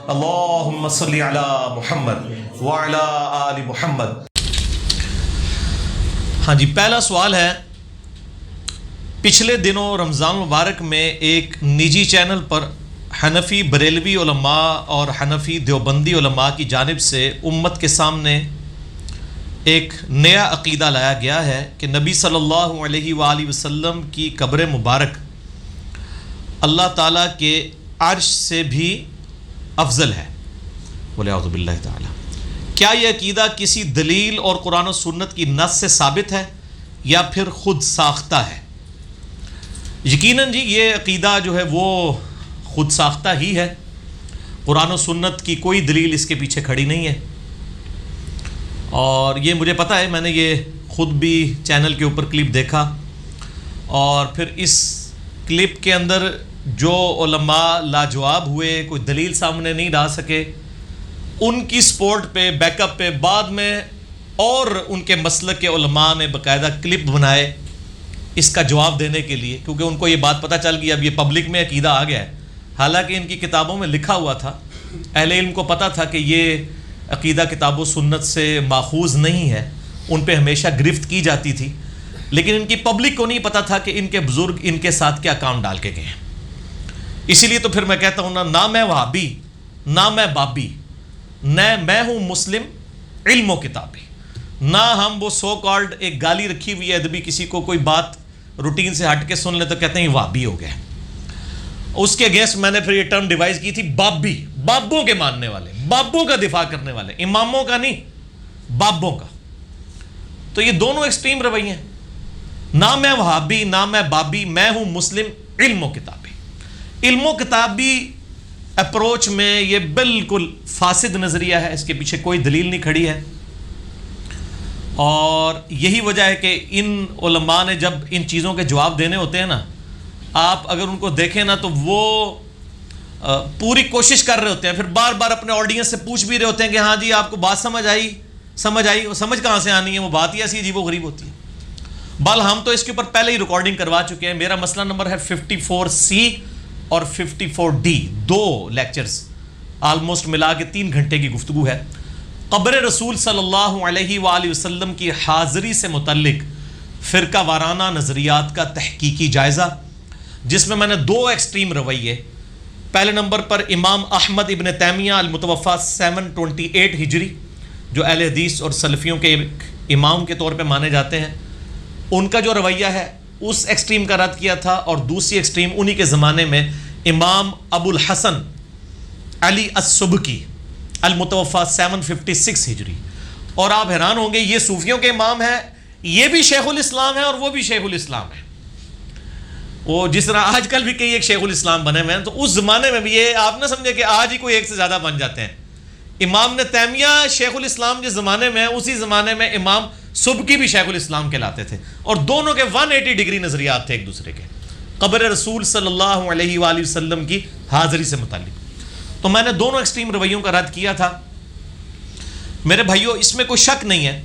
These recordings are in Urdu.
اللہم صلی علی محمد وعلی آل محمد۔ ہاں جی، پہلا سوال ہے، پچھلے دنوں رمضان مبارک میں ایک نجی چینل پر حنفی بریلوی علماء اور حنفی دیوبندی علماء کی جانب سے امت کے سامنے ایک نیا عقیدہ لایا گیا ہے کہ نبی صلی اللہ علیہ وآلہ وسلم کی قبر مبارک اللہ تعالیٰ کے عرش سے بھی افضل ہے، وَلِعَوْذُ بِاللَّهِ تعالیٰ۔ کیا یہ عقیدہ کسی دلیل اور قرآن و سنت کی نص سے ثابت ہے یا پھر خود ساختہ ہے؟ یقیناً جی یہ عقیدہ جو ہے وہ خود ساختہ ہی ہے، قرآن و سنت کی کوئی دلیل اس کے پیچھے کھڑی نہیں ہے، اور یہ مجھے پتہ ہے، میں نے یہ خود بھی چینل کے اوپر کلپ دیکھا، اور پھر اس کلپ کے اندر جو علماء لاجواب ہوئے، کوئی دلیل سامنے نہیں لا سکے، ان کی سپورٹ پہ، بیک اپ پہ بعد میں اور ان کے مسلک کے علماء نے باقاعدہ کلپ بنائے اس کا جواب دینے کے لیے، کیونکہ ان کو یہ بات پتہ چل گئی، اب یہ پبلک میں عقیدہ آ گیا ہے۔ حالانکہ ان کی کتابوں میں لکھا ہوا تھا، اہل علم کو پتہ تھا کہ یہ عقیدہ کتاب و سنت سے ماخوذ نہیں ہے، ان پہ ہمیشہ گرفت کی جاتی تھی، لیکن ان کی پبلک کو نہیں پتہ تھا کہ ان کے بزرگ ان کے ساتھ کیا کام ڈال کے گئے ہیں۔ اسی لیے تو پھر میں کہتا ہوں نہ میں وہابی، نہ میں بابی، نہ میں ہوں مسلم علم و کتابی، نہ ہم وہ سو کالڈ ایک گالی رکھی ہوئی ہے ادبی، کسی کو کوئی بات روٹین سے ہٹ کے سن لے تو کہتے ہیں یہ وہابی ہو گئے۔ اس کے اگینسٹ میں نے پھر یہ ٹرم ڈیوائز کی تھی بابی، بابوں کے ماننے والے، بابوں کا دفاع کرنے والے، اماموں کا نہیں، بابوں کا۔ تو یہ دونوں ایکسٹریم رویے ہیں، نہ میں وہابی نہ میں بابی، میں ہوں مسلم علم و کتابی۔ علم و کتابی اپروچ میں یہ بالکل فاسد نظریہ ہے، اس کے پیچھے کوئی دلیل نہیں کھڑی ہے، اور یہی وجہ ہے کہ ان علماء نے جب ان چیزوں کے جواب دینے ہوتے ہیں نا، آپ اگر ان کو دیکھیں نا تو وہ پوری کوشش کر رہے ہوتے ہیں، پھر بار بار اپنے آڈینس سے پوچھ بھی رہے ہوتے ہیں کہ ہاں جی آپ کو بات سمجھ آئی، وہ سمجھ کہاں سے آنی ہے، وہ بات ہی ایسی عجیب و غریب ہوتی ہے۔ بل ہم تو اس کے اوپر پہلے ہی ریکارڈنگ کروا چکے ہیں، میرا مسئلہ نمبر ہے 54C اور 54D، 2 لیکچرز آلموسٹ ملا کے 3 گھنٹے کی گفتگو ہے۔ قبر رسول صلی اللہ علیہ وآلہ وسلم کی حاضری سے متعلق فرقہ وارانہ نظریات کا تحقیقی جائزہ، جس میں نے 2 ایکسٹریم رویے، پہلے نمبر پر امام احمد ابن تیمیہ المتوفیٰ 728 ہجری، جو اہل حدیث اور سلفیوں کے امام کے طور پہ مانے جاتے ہیں، ان کا جو رویہ ہے اس ایکسٹریم کا رد کیا تھا، اور دوسری ایکسٹریم انہی کے زمانے میں امام ابو الحسن علی السبکی المتوفیٰ 756 ہجری۔ اور آپ حیران ہوں گے، یہ صوفیوں کے امام ہیں، یہ بھی شیخ الاسلام ہے اور وہ بھی شیخ الاسلام ہے۔ وہ جس طرح آج کل بھی کئی ایک شیخ الاسلام بنے ہوئے ہیں، تو اس زمانے میں بھی یہ آپ نہ سمجھے کہ آج ہی کوئی ایک سے زیادہ بن جاتے ہیں۔ امام نے تیمیہ شیخ الاسلام جس زمانے میں ہے، اسی زمانے میں امام سبکی بھی شیخ الاسلام کہلاتے تھے، اور دونوں کے 180 ڈگری نظریات تھے ایک دوسرے کے قبر رسول صلی اللہ علیہ وآلہ وسلم کی حاضری سے متعلق۔ تو میں نے دونوں ایکسٹریم رویوں کا رد کیا تھا۔ میرے بھائیوں، اس میں کوئی شک نہیں ہے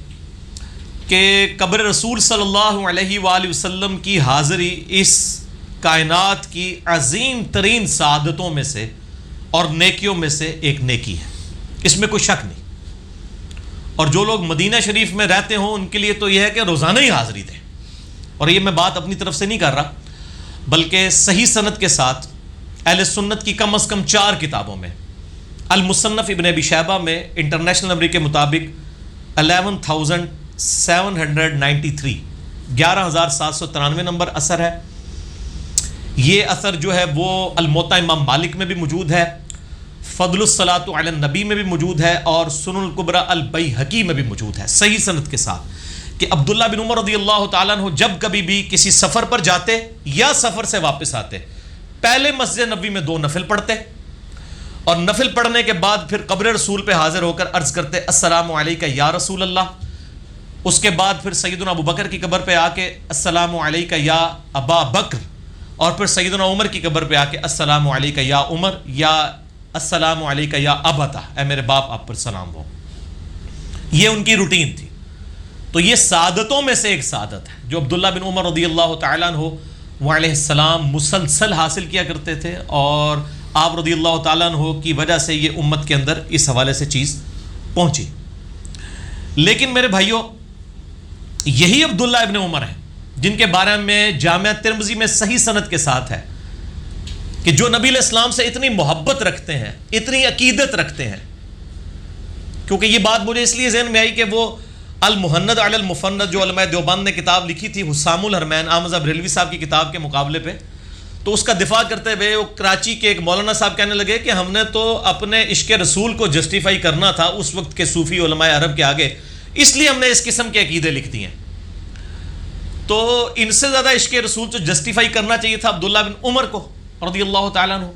کہ قبر رسول صلی اللہ علیہ وآلہ وسلم کی حاضری اس کائنات کی عظیم ترین سعادتوں میں سے اور نیکیوں میں سے ایک نیکی ہے، اس میں کوئی شک نہیں۔ اور جو لوگ مدینہ شریف میں رہتے ہوں ان کے لیے تو یہ ہے کہ روزانہ ہی حاضری دیں، اور یہ میں بات اپنی طرف سے نہیں کر رہا، بلکہ صحیح سند کے ساتھ اہل سنت کی کم از کم 4 کتابوں میں، المصنف ابن ابی شیبہ میں انٹرنیشنل نمبر کے مطابق 11,793 11,793 نمبر اثر ہے۔ یہ اثر جو ہے وہ الموطا امام مالک میں بھی موجود ہے، فضل الصلاۃ علی النبی میں بھی موجود ہے، اور سنن الکبریٰ البیہقی میں بھی موجود ہے صحیح سند کے ساتھ، کہ عبداللہ بن عمر رضی اللہ تعالیٰ عنہ جب کبھی بھی کسی سفر پر جاتے یا سفر سے واپس آتے، پہلے مسجد نبوی میں 2 نفل پڑھتے، اور نفل پڑھنے کے بعد پھر قبر رسول پہ حاضر ہو کر عرض کرتے السلام علیکہ یا رسول اللہ۔ اس کے بعد پھر سیدنا ابو بکر کی قبر پہ آ کے السلام علیکہ یا ابا بکر، اور پھر سیدنا عمر کی قبر پہ آ کے السلام علیکہ یا عمر، یا السلام علیکہ یا ابتا، اے میرے باپ آپ پر سلام ہو۔ یہ ان کی روٹین تھی۔ تو یہ سعادتوں میں سے ایک سعادت ہے جو عبداللہ بن عمر رضی اللہ تعالیٰ عنہ وہ علیہ السلام مسلسل حاصل کیا کرتے تھے، اور آپ رضی اللہ تعالیٰ عنہ کی وجہ سے یہ امت کے اندر اس حوالے سے چیز پہنچی. لیکن میرے بھائیوں، یہی عبداللہ ابن عمر ہیں جن کے بارے میں جامعہ ترمذی میں صحیح سند کے ساتھ ہے کہ جو نبی علیہ السلام سے اتنی محبت رکھتے ہیں، اتنی عقیدت رکھتے ہیں. کیونکہ یہ بات مجھے اس لیے ذہن میں آئی کہ وہ المہند علی المفند جو علماء دیوبند نے کتاب لکھی تھی حسام الحرمین احمد بریلوی صاحب کی کتاب کے مقابلے پہ، تو اس کا دفاع کرتے ہوئے وہ کراچی کے ایک مولانا صاحب کہنے لگے کہ ہم نے تو اپنے عشق رسول کو جسٹیفائی کرنا تھا اس وقت کے صوفی علماء عرب کے آگے، اس لیے ہم نے اس قسم کے عقیدے لکھ دیے ہیں. تو ان سے زیادہ عشق رسول تو جسٹیفائی کرنا چاہیے تھا عبداللہ بن عمر کو رضی اللہ تعالیٰ عنہ،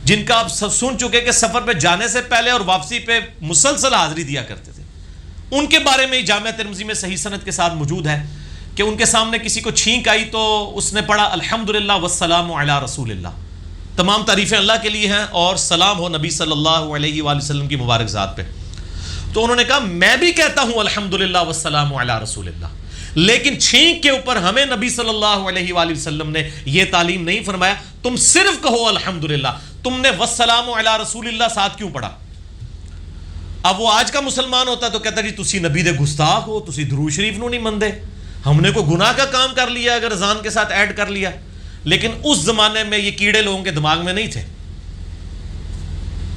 جن کا آپ سب سن چکے کہ سفر پہ جانے سے پہلے اور واپسی پہ مسلسل حاضری دیا کرتے تھے. ان کے بارے میں جامعہ ترمذی میں صحیح سند کے ساتھ موجود ہے کہ ان کے سامنے کسی کو چھینک آئی تو اس نے پڑھا الحمدللہ والسلام علی رسول اللہ، تمام تعریفیں اللہ کے لیے ہیں اور سلام ہو نبی صلی اللہ علیہ وآلہ وسلم کی مبارک ذات پہ. تو انہوں نے کہا میں بھی کہتا ہوں الحمدللہ والسلام علی رسول اللہ، لیکن چھینک کے اوپر ہمیں نبی صلی اللہ علیہ وآلہ وسلم نے یہ تعلیم نہیں فرمایا، تم صرف کہو الحمدللہ. تم نے والسلام علی رسول اللہ ساتھ کیوں پڑھا؟ اب وہ آج کا مسلمان ہوتا تو کہتا جی تسی نبی دے گستاخ ہو، تسی درود شریف نو نہیں مندے، ہم نے کوئی گناہ کا کام کر لیا اگر اذان کے ساتھ ایڈ کر لیا. لیکن اس زمانے میں یہ کیڑے لوگوں کے دماغ میں نہیں تھے،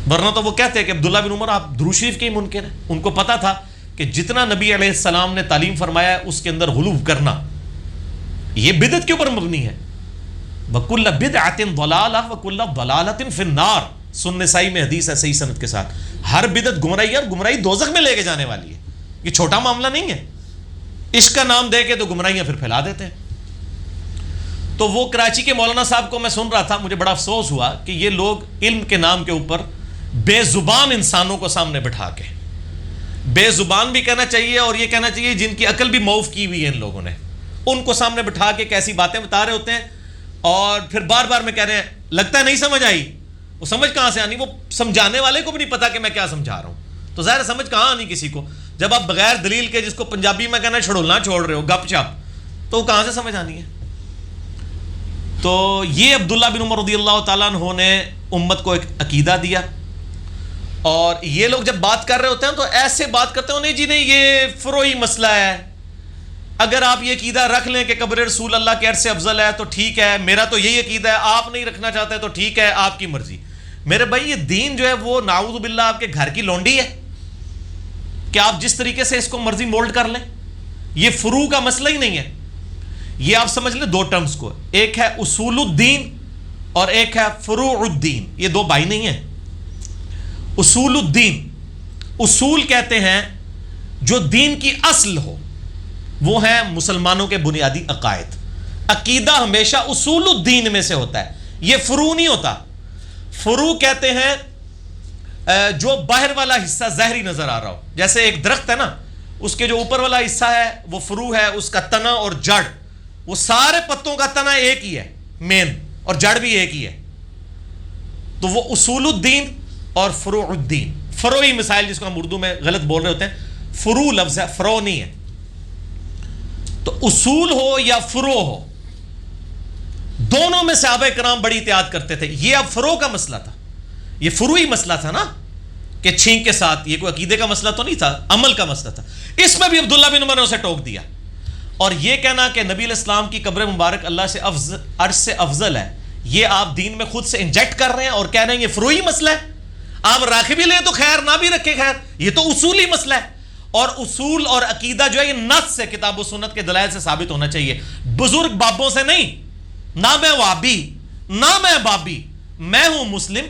ورنہ تو وہ کہتے ہیں کہ عبداللہ بن عمر آپ درود شریف کے ہی منکر ہیں. ان کو پتا تھا کہ جتنا نبی علیہ السلام نے تعلیم فرمایا ہے اس کے اندر غلو کرنا یہ بدعت کے اوپر مبنی ہے. وَكُلَّ بِدْعَةٍ ضَلَالَةٍ وَكُلَّ ضَلَالَةٍ فِي النَّارِ، سنن نسائی میں حدیث ہے صحیح سند کے ساتھ. ہر بدعت گمراہی ہے اور گمراہی دوزخ میں لے کے جانے والی ہے. یہ چھوٹا معاملہ نہیں ہے. عشق کا نام دے کے تو گمراہیاں پھر پھیلا دیتے ہیں. تو وہ کراچی کے مولانا صاحب کو میں سن رہا تھا، مجھے بڑا افسوس ہوا کہ یہ لوگ علم کے نام کے اوپر بے زبان انسانوں کو سامنے بٹھا کے، بے زبان بھی کہنا چاہیے اور یہ کہنا چاہیے جن کی عقل بھی معاف کی ہوئی ہے ان لوگوں نے، ان کو سامنے بٹھا کے کیسی باتیں بتا رہے ہوتے ہیں اور پھر بار بار میں کہہ رہے ہیں لگتا ہے نہیں سمجھ آئی. وہ سمجھ کہاں سے آنی؟ وہ سمجھانے والے کو بھی نہیں پتا کہ میں کیا سمجھا رہا ہوں. تو ظاہر سمجھ کہاں آنی کسی کو جب آپ بغیر دلیل کے جس کو پنجابی میں کہنا چھڑولنا چھوڑ رہے ہو گپ چپ، تو وہ کہاں سے سمجھ آنی ہے؟ تو یہ عبداللہ بن عمر رضی اللہ تعالیٰ عنہ نے امت کو ایک عقیدہ دیا. اور یہ لوگ جب بات کر رہے ہوتے ہیں تو ایسے بات کرتے ہیں نہیں جی نہیں یہ فروعی مسئلہ ہے، اگر آپ یہ عقیدہ رکھ لیں کہ قبر رسول اللہ کے عرش سے افضل ہے تو ٹھیک ہے، میرا تو یہی عقیدہ ہے، آپ نہیں رکھنا چاہتے تو ٹھیک ہے، آپ کی مرضی. میرے بھائی یہ دین جو ہے وہ نعوذ باللہ آپ کے گھر کی لونڈی ہے کہ آپ جس طریقے سے اس کو مرضی مولڈ کر لیں. یہ فروع کا مسئلہ ہی نہیں ہے. یہ آپ سمجھ لیں دو ٹرمز کو، ایک ہے اصول الدین اور ایک ہے فروع الدین. یہ دو بھائی نہیں ہیں. اصول الدین، اصول کہتے ہیں جو دین کی اصل ہو، وہ ہیں مسلمانوں کے بنیادی عقائد. عقیدہ ہمیشہ اصول الدین میں سے ہوتا ہے، یہ فروع نہیں ہوتا. فروع کہتے ہیں جو باہر والا حصہ ظاہری نظر آ رہا ہو. جیسے ایک درخت ہے نا، اس کے جو اوپر والا حصہ ہے وہ فروع ہے، اس کا تنا اور جڑ، وہ سارے پتوں کا تنا ایک ہی ہے مین، اور جڑ بھی ایک ہی ہے. تو وہ اصول الدین اور فروع الدین، فروعی مسائل جس کو ہم اردو میں غلط بول رہے ہوتے ہیں، فروع لفظ ہے، فروع نہیں ہے. تو اصول ہو یا فروع ہو، دونوں میں صحابہ کرام بڑی احتیاط کرتے تھے. یہ اب فروع کا مسئلہ تھا، یہ فروعی مسئلہ تھا نا کہ چھینک کے ساتھ، یہ کوئی عقیدے کا مسئلہ تو نہیں تھا، عمل کا مسئلہ تھا. اس میں بھی عبداللہ بن عمر نے اسے ٹوک دیا. اور یہ کہنا کہ نبی علیہ السلام کی قبر مبارک اللہ سے عرش سے افضل ہے، یہ آپ دین میں خود سے انجیکٹ کر رہے ہیں اور کہہ رہے ہیں یہ فروعی مسئلہ ہے. آپ راکھی بھی لیں تو خیر، نہ بھی رکھے خیر، یہ تو اصولی مسئلہ ہے. اور اصول اور عقیدہ جو ہے یہ نص سے، کتاب و سنت کے دلائل سے ثابت ہونا چاہیے، بزرگ بابوں سے نہیں. نہ میں وابی نہ میں بابی، میں ہوں مسلم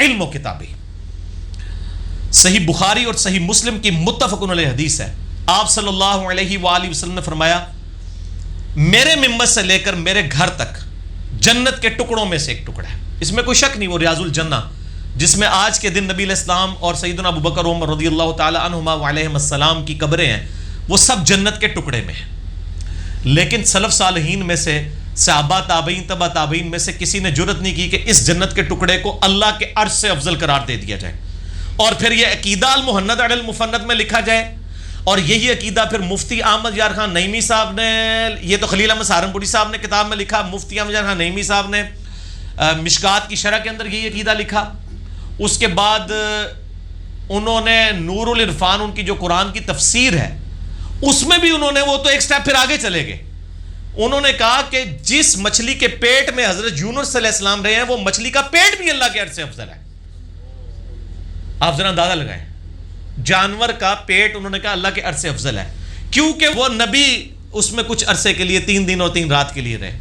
علم و کتابی. صحیح بخاری اور صحیح مسلم کی متفق علیہ حدیث ہے. آپ صلی اللہ علیہ وآلہ وسلم نے فرمایا میرے ممبر سے لے کر میرے گھر تک جنت کے ٹکڑوں میں سے ایک ٹکڑا ہے. اس میں کوئی شک نہیں، وہ ریاض الجنہ جس میں آج کے دن نبی علیہ السلام اور سیدنا ابو بکر عمر رضی اللہ تعالی عنہما وعلیہم السلام کی قبریں ہیں، وہ سب جنت کے ٹکڑے میں ہیں. لیکن سلف صالحین میں سے، صحابہ تابعین تبع تابعین میں سے کسی نے جرأت نہیں کی کہ اس جنت کے ٹکڑے کو اللہ کے عرش سے افضل قرار دے دیا جائے اور پھر یہ عقیدہ المہند علی المفند میں لکھا جائے. اور یہی عقیدہ پھر مفتی احمد یار خان نعیمی صاحب نے، یہ تو خلیل احمد سہارنپوری صاحب نے کتاب میں لکھا، مفتی احمد یار خان نعیمی صاحب نے مشکات کی شرح کے اندر یہی عقیدہ لکھا. اس کے بعد انہوں نے نور العرفان ان کی جو قرآن کی تفسیر ہے اس میں بھی انہوں نے وہ تو ایک سٹیپ پھر آگے چلے گئے. انہوں نے کہا کہ جس مچھلی کے پیٹ میں حضرت یونس علیہ السلام رہے ہیں وہ مچھلی کا پیٹ بھی اللہ کے عرش سے افضل ہے. آپ ذرا اندازہ لگائیں, جانور کا پیٹ انہوں نے کہا اللہ کے عرش سے افضل ہے, کیونکہ وہ نبی اس میں کچھ عرصے کے لیے 3 دن اور 3 رات کے لیے رہے,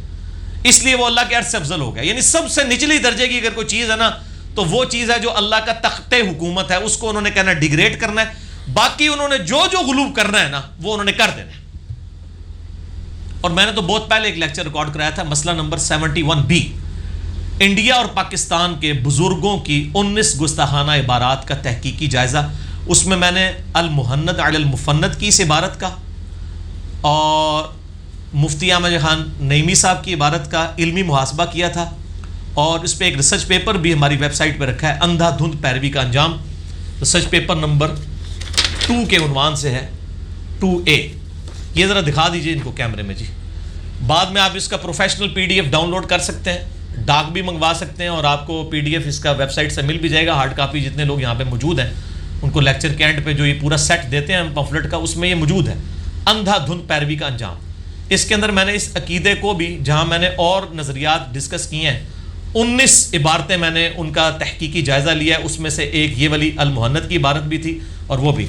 اس لیے وہ اللہ کے عرش سے افضل ہو گیا. یعنی سب سے نچلی درجے کی اگر کوئی چیز ہے نا تو وہ چیز ہے جو اللہ کا تخت حکومت ہے, اس کو انہوں نے کہنا ڈیگریڈ کرنا ہے. باقی انہوں نے جو غلوب کرنا ہے نا وہ انہوں نے کر دینا ہے. اور میں نے تو بہت پہلے ایک لیکچر ریکارڈ کرایا تھا, مسئلہ نمبر 71B, انڈیا اور پاکستان کے بزرگوں کی 19 گستاخانہ عبارات کا تحقیقی جائزہ. اس میں نے المہند علی المفند کی اس عبارت کا اور مفتی احمد خان نعیمی صاحب کی عبارت کا علمی محاسبہ کیا تھا, اور اس پہ ایک ریسرچ پیپر بھی ہماری ویب سائٹ پہ رکھا ہے, اندھا دھند پیروی کا انجام. ریسرچ پیپر نمبر 2 کے عنوان سے ہے, 2A. یہ ذرا دکھا دیجئے ان کو کیمرے میں جی. بعد میں آپ اس کا پروفیشنل PDF ڈاؤن لوڈ کر سکتے ہیں, ڈاک بھی منگوا سکتے ہیں, اور آپ کو PDF اس کا ویب سائٹ سے مل بھی جائے گا. ہارڈ کاپی جتنے لوگ یہاں پہ موجود ہیں ان کو لیکچر کے اینڈ پہ جو یہ پورا سیٹ دیتے ہیں ہم پمفلٹ کا, اس میں یہ موجود ہے, اندھا دھند پیروی کا انجام. اس کے اندر میں نے اس عقیدے کو بھی, جہاں میں نے اور نظریات ڈسکس کیے ہیں, 19 عبارتیں میں نے ان کا تحقیقی جائزہ لیا ہے. اس میں سے ایک یہ والی المہند کی عبارت بھی تھی اور وہ بھی.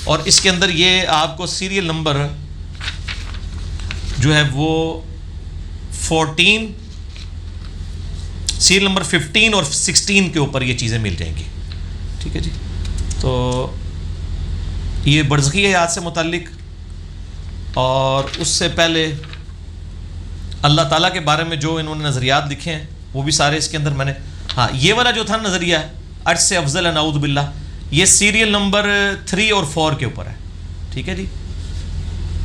اور اس کے اندر یہ آپ کو سیریل نمبر جو ہے وہ 14, سیریل نمبر 15 اور 16 کے اوپر یہ چیزیں مل جائیں گی. ٹھیک ہے جی. تو یہ برزخی حیات سے متعلق, اور اس سے پہلے اللہ تعالیٰ کے بارے میں جو انہوں نے نظریات لکھے ہیں وہ بھی سارے اس کے اندر میں نے, ہاں یہ والا جو تھا نظریہ عرش سے افضل ہے نعوذ باللہ, یہ سیریل نمبر 3 اور 4 کے اوپر ہے. ٹھیک ہے جی.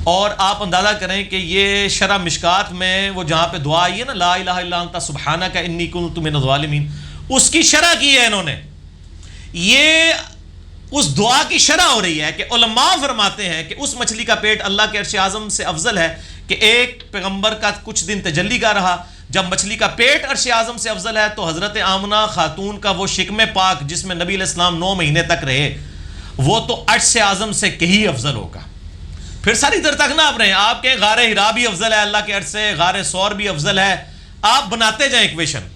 اور آپ اندازہ کریں کہ یہ شرح مشکات میں وہ جہاں پہ دعا آئی ہے نا, لا الہ الا انت سبحانک انی کنت من الظالمین, اس کی شرح کی ہے انہوں نے. یہ اس دعا کی شرح ہو رہی ہے کہ علماء فرماتے ہیں کہ اس مچھلی کا پیٹ اللہ کے عرش اعظم سے افضل ہے کہ ایک پیغمبر کا کچھ دن تجلی کا رہا. جب مچھلی کا پیٹ عرش اعظم سے افضل ہے تو حضرت آمنہ خاتون کا وہ شکم پاک جس میں نبی علیہ السلام 9 مہینے تک رہے, وہ تو عرش اعظم سے کہیں افضل ہوگا. پھر ساری در تک نہ آپ رہے, آپ کہیں غار ہرا بھی افضل ہے اللہ کے عرش سے, غار ثور بھی افضل ہے. آپ بناتے جائیں ایکویشن,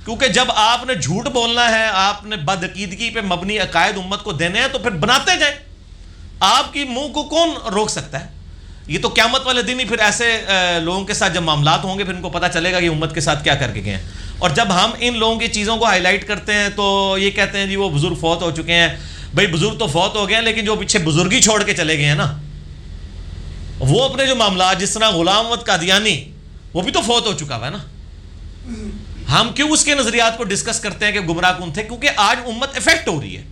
کیونکہ جب آپ نے جھوٹ بولنا ہے, آپ نے بدعقیدگی پہ مبنی عقائد امت کو دینے ہیں, تو پھر بناتے جائیں. آپ کی منہ کو کون روک سکتا ہے؟ یہ تو قیامت والے دن ہی پھر ایسے لوگوں کے ساتھ جب معاملات ہوں گے پھر ان کو پتہ چلے گا کہ امت کے ساتھ کیا کر کے گئے ہیں. اور جب ہم ان لوگوں کی چیزوں کو ہائی لائٹ کرتے ہیں تو یہ کہتے ہیں جی وہ بزرگ فوت ہو چکے ہیں. بھائی بزرگ تو فوت ہو گئے ہیں, لیکن جو پیچھے بزرگی چھوڑ کے چلے گئے ہیں نا, وہ اپنے جو معاملات, جس طرح غلام احمد قادیانی, وہ بھی تو فوت ہو چکا ہوا ہے نا. ہم کیوں اس کے نظریات کو ڈسکس کرتے ہیں کہ گمراہ کن تھے؟ کیونکہ آج امت افیکٹ ہو رہی ہے.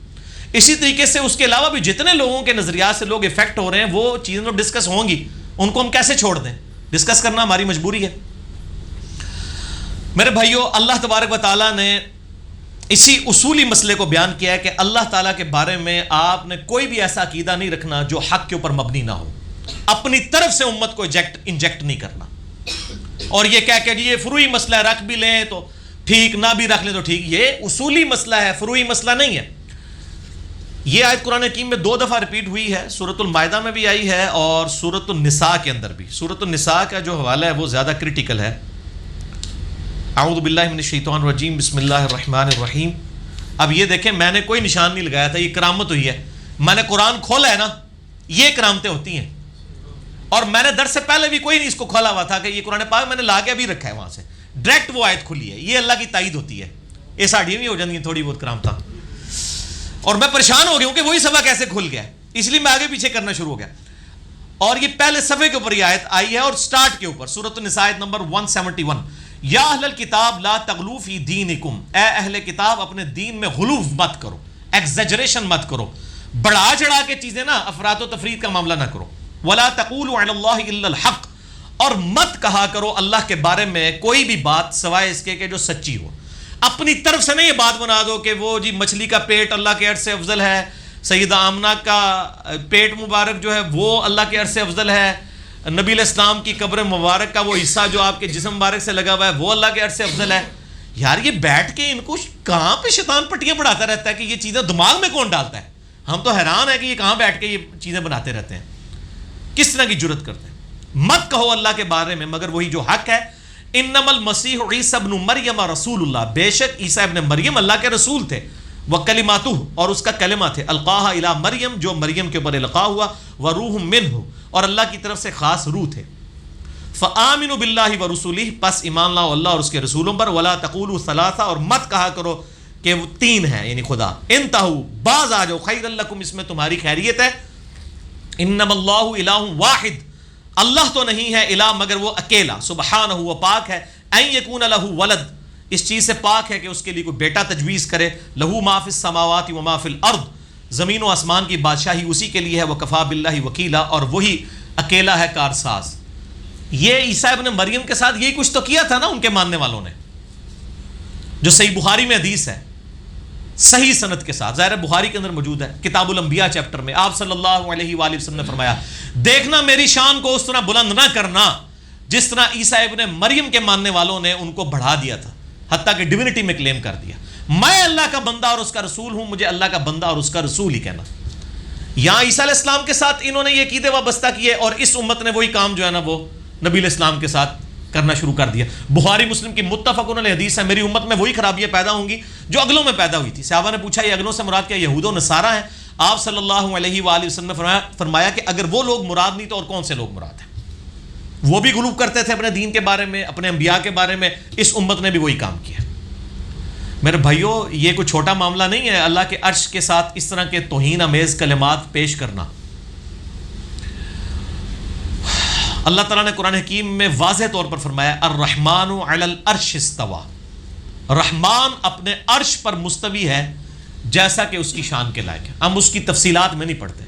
اسی طریقے سے اس کے علاوہ بھی جتنے لوگوں کے نظریات سے لوگ افیکٹ ہو رہے ہیں, وہ چیزیں تو ڈسکس ہوں گی, ان کو ہم کیسے چھوڑ دیں؟ ڈسکس کرنا ہماری مجبوری ہے. میرے بھائیو, اللہ تبارک و تعالیٰ نے اسی اصولی مسئلے کو بیان کیا ہے کہ اللہ تعالیٰ کے بارے میں آپ نے کوئی بھی ایسا عقیدہ نہیں رکھنا جو حق کے اوپر مبنی نہ ہو. اپنی طرف سے امت کو انجیکٹ نہیں کرنا, اور یہ کہہ کہ یہ فروعی مسئلہ ہے, رکھ بھی لیں تو ٹھیک, نہ بھی رکھ لیں تو ٹھیک. یہ اصولی مسئلہ ہے, فروعی مسئلہ نہیں ہے. یہ آیت قرآن حکیم میں 2 دفعہ ریپیٹ ہوئی ہے, سورۃ المائدہ میں بھی آئی ہے اور سورۃ النساء کے اندر بھی. سورۃ النساء کا جو حوالہ ہے وہ زیادہ کریٹیکل ہے. اعوذ باللہ من الشیطان الرجیم, بسم اللہ الرحمن الرحیم. اب یہ دیکھیں, میں نے کوئی نشان نہیں لگایا تھا, یہ کرامت ہوئی ہے. میں نے قرآن کھولا ہے نا, یہ کرامتیں ہوتی ہیں. اور میں نے درس سے پہلے بھی کوئی نہیں اس کو کھولا ہوا تھا کہ یہ قرآن پاک میں نے لا کے بھی رکھا ہے وہاں سے, ڈائریکٹ وہ آیت کھلی ہے. یہ اللہ کی تائید ہوتی ہے. یہ ساڑھی بھی ہو جاتی ہیں تھوڑی بہت کرامتاں, اور میں پریشان ہو گیا ہوں کہ وہی سبق کیسے کھل گیا, اس لیے میں آگے پیچھے کرنا شروع ہو گیا. اور یہ پہلے صفحے کے اوپر یہ آیت آئی ہے, اور سٹارٹ کے اوپر سورۃ النساء آیت نمبر 171, یا اہل الکتاب لا تغلوا فی دینکم, اے اہل کتاب اپنے دین میں غلو مت کرو, ایگزیجریشن مت کرو, بڑھا چڑھا کے چیزیں نا افراط و تفرید کا معاملہ نہ کرو. ولا تقولوا علی اللہ الا الحق, اور مت کہا کرو اللہ کے بارے میں کوئی بھی بات سوائے اس کے کہ جو سچی ہو. اپنی طرف سے نہیں یہ بات بنا دو کہ وہ جی مچھلی کا پیٹ اللہ کے عرش سے افضل ہے, سیدہ آمنہ کا پیٹ مبارک جو ہے وہ اللہ کے عرش سے افضل ہے, نبی علیہ السلام کی قبر مبارک کا وہ حصہ جو آپ کے جسم مبارک سے لگا ہوا ہے وہ اللہ کے عرش سے افضل ہے. یار یہ بیٹھ کے ان کو کہاں پہ شیطان پٹیاں پڑھاتا رہتا ہے کہ یہ چیزیں دماغ میں کون ڈالتا ہے؟ ہم تو حیران ہے کہ یہ کہاں بیٹھ کے یہ چیزیں بناتے رہتے ہیں، کس طرح کی جرت کرتے ہیں۔ مت کہو اللہ کے بارے میں مگر وہی جو حق ہے۔ انما المسیح عیسی ابن مریم رسول اللہ، بے شک عیسیٰ ابن مریم اللہ کے رسول تھے، وکلماتہ اور اس کا کلمہ تھے، القاہا الی مریم جو مریم کے اوپر القا ہوا، وروح منہ اور اللہ کی طرف سے خاص روح تھے۔ فآمنوا باللہ ورسولہ، پس ایمان لاؤ اللہ اور اس کے رسولوں پر، ولا تقولوا ثلاثہ اور مت کہا کرو کہ وہ تین ہے یعنی خدا، انتہو باز آ جاؤ، خیر لکم اس میں تمہاری خیریت ہے۔ انما اللہ الہ واحد، اللہ تو نہیں ہے الہ مگر وہ اکیلا، سبحانہ وہ پاک ہے، ان یکون لہ ولد اس چیز سے پاک ہے کہ اس کے لیے کوئی بیٹا تجویز کرے، لہو ما فی السماوات و ما فی الارض زمین و آسمان کی بادشاہی اسی کے لیے ہے، وکفا باللہ وکیلا اور وہی اکیلا ہے کارساز۔ یہ عیسیٰ ابن مریم کے ساتھ یہی کچھ تو کیا تھا نا ان کے ماننے والوں نے، جو صحیح بخاری میں حدیث ہے صحیح سند کے ساتھ، ظاہر بخاری کے اندر موجود ہے، کتاب الانبیاء چیپٹر میں آپ صلی اللہ علیہ وآلہ وسلم نے فرمایا، دیکھنا میری شان کو اس طرح بلند نہ کرنا جس طرح عیسیٰ ابن مریم کے ماننے والوں نے ان کو بڑھا دیا تھا، حتیٰ کہ ڈیوینٹی میں کلیم کر دیا، میں اللہ کا بندہ اور اس کا رسول ہوں، مجھے اللہ کا بندہ اور اس کا رسول ہی کہنا۔ یہاں عیسیٰ علیہ السلام کے ساتھ انہوں نے یہ عقیدے وابستہ کیے، اور اس امت نے وہی کام جو ہے نا وہ نبی علیہ السلام کے ساتھ کرنا شروع کر دیا۔ بخاری مسلم کی متفقون علیہ حدیث ہے، میری امت میں وہی خرابیاں پیدا ہوں گی جو اگلوں میں پیدا ہوئی تھی۔ صحابہ نے پوچھا یہ اگلوں سے مراد کیا یہود و نصارہ ہیں؟ آپ صلی اللہ علیہ وآلہ وسلم نے فرمایا کہ اگر وہ لوگ مراد نہیں تو اور کون سے لوگ مراد ہیں؟ وہ بھی غلو کرتے تھے اپنے دین کے بارے میں، اپنے انبیاء کے بارے میں، اس امت نے بھی وہی کام کیا۔ میرے بھائیوں یہ کوئی چھوٹا معاملہ نہیں ہے اللہ کے عرش کے ساتھ اس طرح کے توہین آمیز کلمات پیش کرنا۔ اللہ تعالیٰ نے قرآن حکیم میں واضح طور پر فرمایا الرحمن علی العرش استوى، رحمان اپنے عرش پر مستوی ہے جیسا کہ اس کی شان کے لائق ہے۔ ہم اس کی تفصیلات میں نہیں پڑھتے،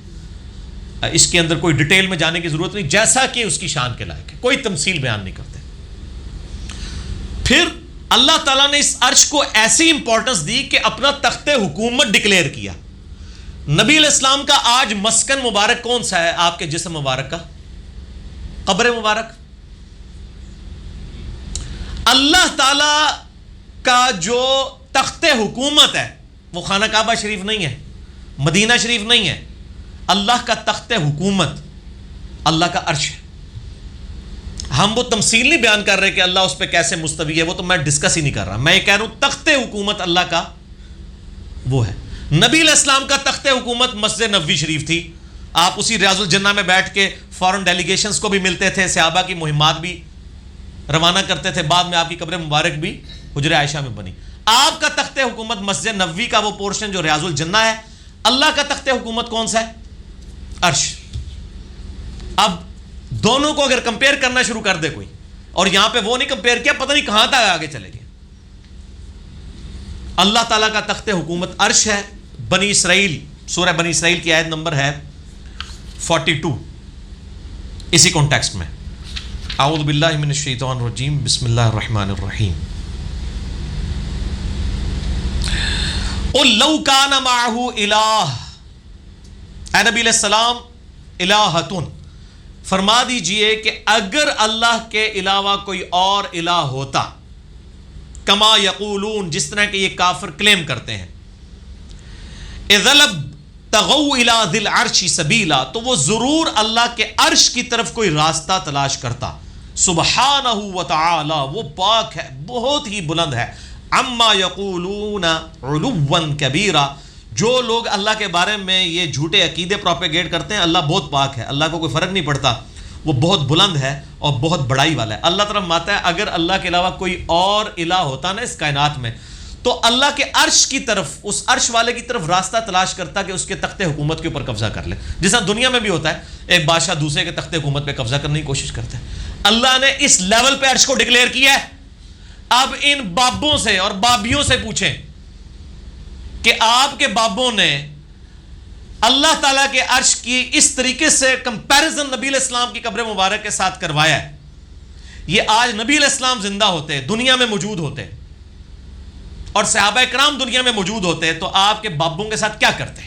اس کے اندر کوئی ڈیٹیل میں جانے کی ضرورت نہیں، جیسا کہ اس کی شان کے لائق ہے، کوئی تمثیل بیان نہیں کرتے۔ پھر اللہ تعالیٰ نے اس عرش کو ایسی امپورٹنس دی کہ اپنا تخت حکومت ڈکلیئر کیا۔ نبی علیہ السلام کا آج مسکن مبارک کون سا ہے آپ کے جسم مبارک کا؟ قبر مبارک۔ اللہ تعالی کا جو تخت حکومت ہے وہ خانہ کعبہ شریف نہیں ہے، مدینہ شریف نہیں ہے، اللہ کا تخت حکومت اللہ کا عرش ہے۔ ہم وہ تمثیل نہیں بیان کر رہے کہ اللہ اس پہ کیسے مستوی ہے، وہ تو میں ڈسکس ہی نہیں کر رہا، میں یہ کہہ رہا ہوں تخت حکومت اللہ کا وہ ہے۔ نبی علیہ السلام کا تخت حکومت مسجد نبوی شریف تھی، آپ اسی ریاض الجنہ میں بیٹھ کے فارن ڈیلیگیشنز کو بھی ملتے تھے، صحابہ کی مہمات بھی روانہ کرتے تھے، بعد میں آپ کی قبر مبارک بھی حجر عائشہ میں بنی۔ آپ کا تخت حکومت مسجد نبوی کا وہ پورشن جو ریاض الجنہ ہے، اللہ کا تخت حکومت کون سا ہے؟ عرش۔ اب دونوں کو اگر کمپیئر کرنا شروع کر دے کوئی، اور یہاں پہ وہ نہیں کمپیئر کیا، پتہ نہیں کہاں تک آگے چلے گئے۔ اللہ تعالیٰ کا تخت حکومت عرش ہے۔ بنی اسرائیل، سورہ بنی اسرائیل کی آیت نمبر ہے 42، اسی کانٹیکسٹ میں۔ اعوذ باللہ من الشیطان الرجیم، بسم اللہ الرحمن الرحیم۔ قل لو کان معہ الہ، اے نبی علیہ السلام، الہۃ، فرما دیجئے کہ اگر اللہ کے علاوہ کوئی اور الہ ہوتا، کما یقولون، جس طرح کہ یہ کافر کلیم کرتے ہیں، اذا لابتغوا الی ذی العرش سبیلا، تو وہ ضرور اللہ کے عرش کی طرف کوئی راستہ تلاش کرتا۔ سبحانہ وتعالی، وہ پاک ہے، بہت ہی بلند ہے، عما یقولون علوا کبیرا، جو لوگ اللہ کے بارے میں یہ جھوٹے عقیدے پروپیگیٹ کرتے ہیں، اللہ بہت پاک ہے، اللہ کو کوئی فرق نہیں پڑتا، وہ بہت بلند ہے اور بہت بڑائی والا ہے۔ اللہ تعالیٰ فرماتا ہے اگر اللہ کے علاوہ کوئی اور الہ ہوتا نا اس کائنات میں، تو اللہ کے عرش کی طرف، اس عرش والے کی طرف راستہ تلاش کرتا کہ اس کے تخت حکومت کے اوپر قبضہ کر لے، جس طرح دنیا میں بھی ہوتا ہے، ایک بادشاہ دوسرے کے تخت حکومت پہ قبضہ کرنے کی کوشش کرتا ہے۔ اللہ نے اس لیول پہ عرش کو ڈکلیئر کیا ہے۔ اب ان بابوں سے اور بابیوں سے پوچھیں کہ آپ کے بابوں نے اللہ تعالیٰ کے عرش کی اس طریقے سے کمپیریزن نبی علیہ السلام کی قبر مبارک کے ساتھ کروایا ہے، یہ آج نبی علیہ السلام زندہ ہوتے، دنیا میں موجود ہوتے، اور صحابہ کرام دنیا میں موجود ہوتے، تو آپ کے بابوں کے ساتھ کیا کرتے؟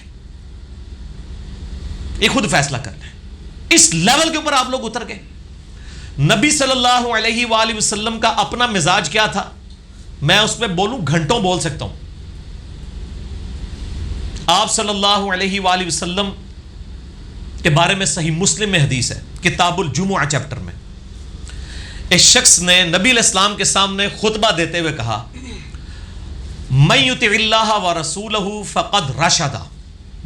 یہ خود فیصلہ کر لیں۔ اس لیول کے اوپر آپ لوگ اتر گئے۔ نبی صلی اللہ علیہ وآلہ وسلم کا اپنا مزاج کیا تھا؟ میں اس پہ بولوں گھنٹوں بول سکتا ہوں. آپ صلی اللہ علیہ وآلہ وسلم کے بارے میں صحیح مسلم میں حدیث ہے, کتاب الجمعہ چیپٹر میں. ایک شخص نے نبی علیہ السلام کے سامنے خطبہ دیتے ہوئے کہا, من یطع اللہ ورسولہ فقد رشد,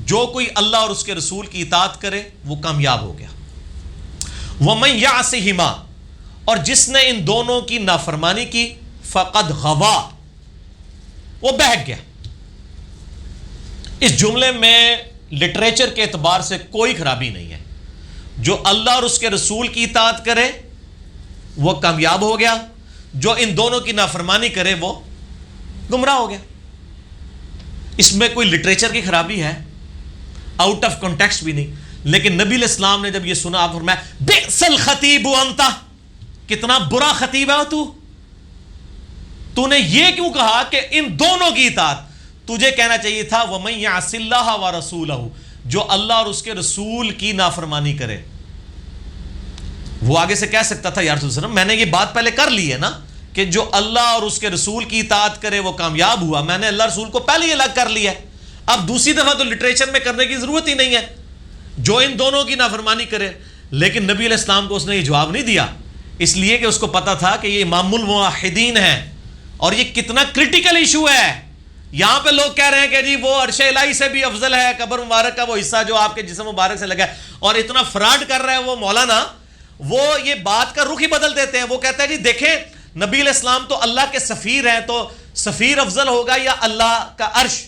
جو کوئی اللہ اور اس کے رسول کی اطاعت کرے وہ کامیاب ہو گیا. ومن یعصہما, اور جس نے ان دونوں کی نافرمانی کی, فقد غوا, وہ بہک گیا. اس جملے میں لٹریچر کے اعتبار سے کوئی خرابی نہیں ہے. جو اللہ اور اس کے رسول کی اطاعت کرے وہ کامیاب ہو گیا, جو ان دونوں کی نافرمانی کرے وہ گمراہ ہو گیا. اس میں کوئی لٹریچر کی خرابی ہے, آؤٹ آف کانٹیکسٹ بھی نہیں. لیکن نبی علیہ السلام نے جب یہ سنا, آپ فرمایا بئس الخطیب انت, کتنا برا خطیب ہے تو نے یہ کیوں کہا کہ ان دونوں کی اطاعت؟ تجھے کہنا چاہیے تھا وَمَن يَعْصِ اللَّهَ وَرَسُولَهُ, جو اللہ اور اس کے رسول کی نافرمانی کرے. وہ آگے سے کہہ سکتا تھا یا رسول اللہ, میں نے یہ بات پہلے کر لی ہے نا کہ جو اللہ اور اس کے رسول کی اطاعت کرے وہ کامیاب ہوا, میں نے اللہ رسول کو پہلے ہی الگ کر لیا ہے, اب دوسری دفعہ تو لٹریچر میں کرنے کی ضرورت ہی نہیں ہے, جو ان دونوں کی نافرمانی کرے. لیکن نبی علیہ السلام کو اس نے یہ جواب نہیں دیا, اس لیے کہ اس کو پتا تھا کہ یہ امام الموحدین ہے اور یہ کتنا کرٹیکل ایشو ہے. یہاں پہ لوگ کہہ رہے ہیں کہ جی وہ عرش الہی سے بھی افضل ہے, قبر مبارک کا وہ حصہ جو آپ کے جسم مبارک سے لگا ہے, اور اتنا فراڈ کر رہا ہے وہ مولانا, وہ یہ بات کا رخ ہی بدل دیتے ہیں. وہ کہتا ہے جی دیکھیں نبی علیہ السلام تو اللہ کے سفیر ہیں, تو سفیر افضل ہوگا یا اللہ کا عرش؟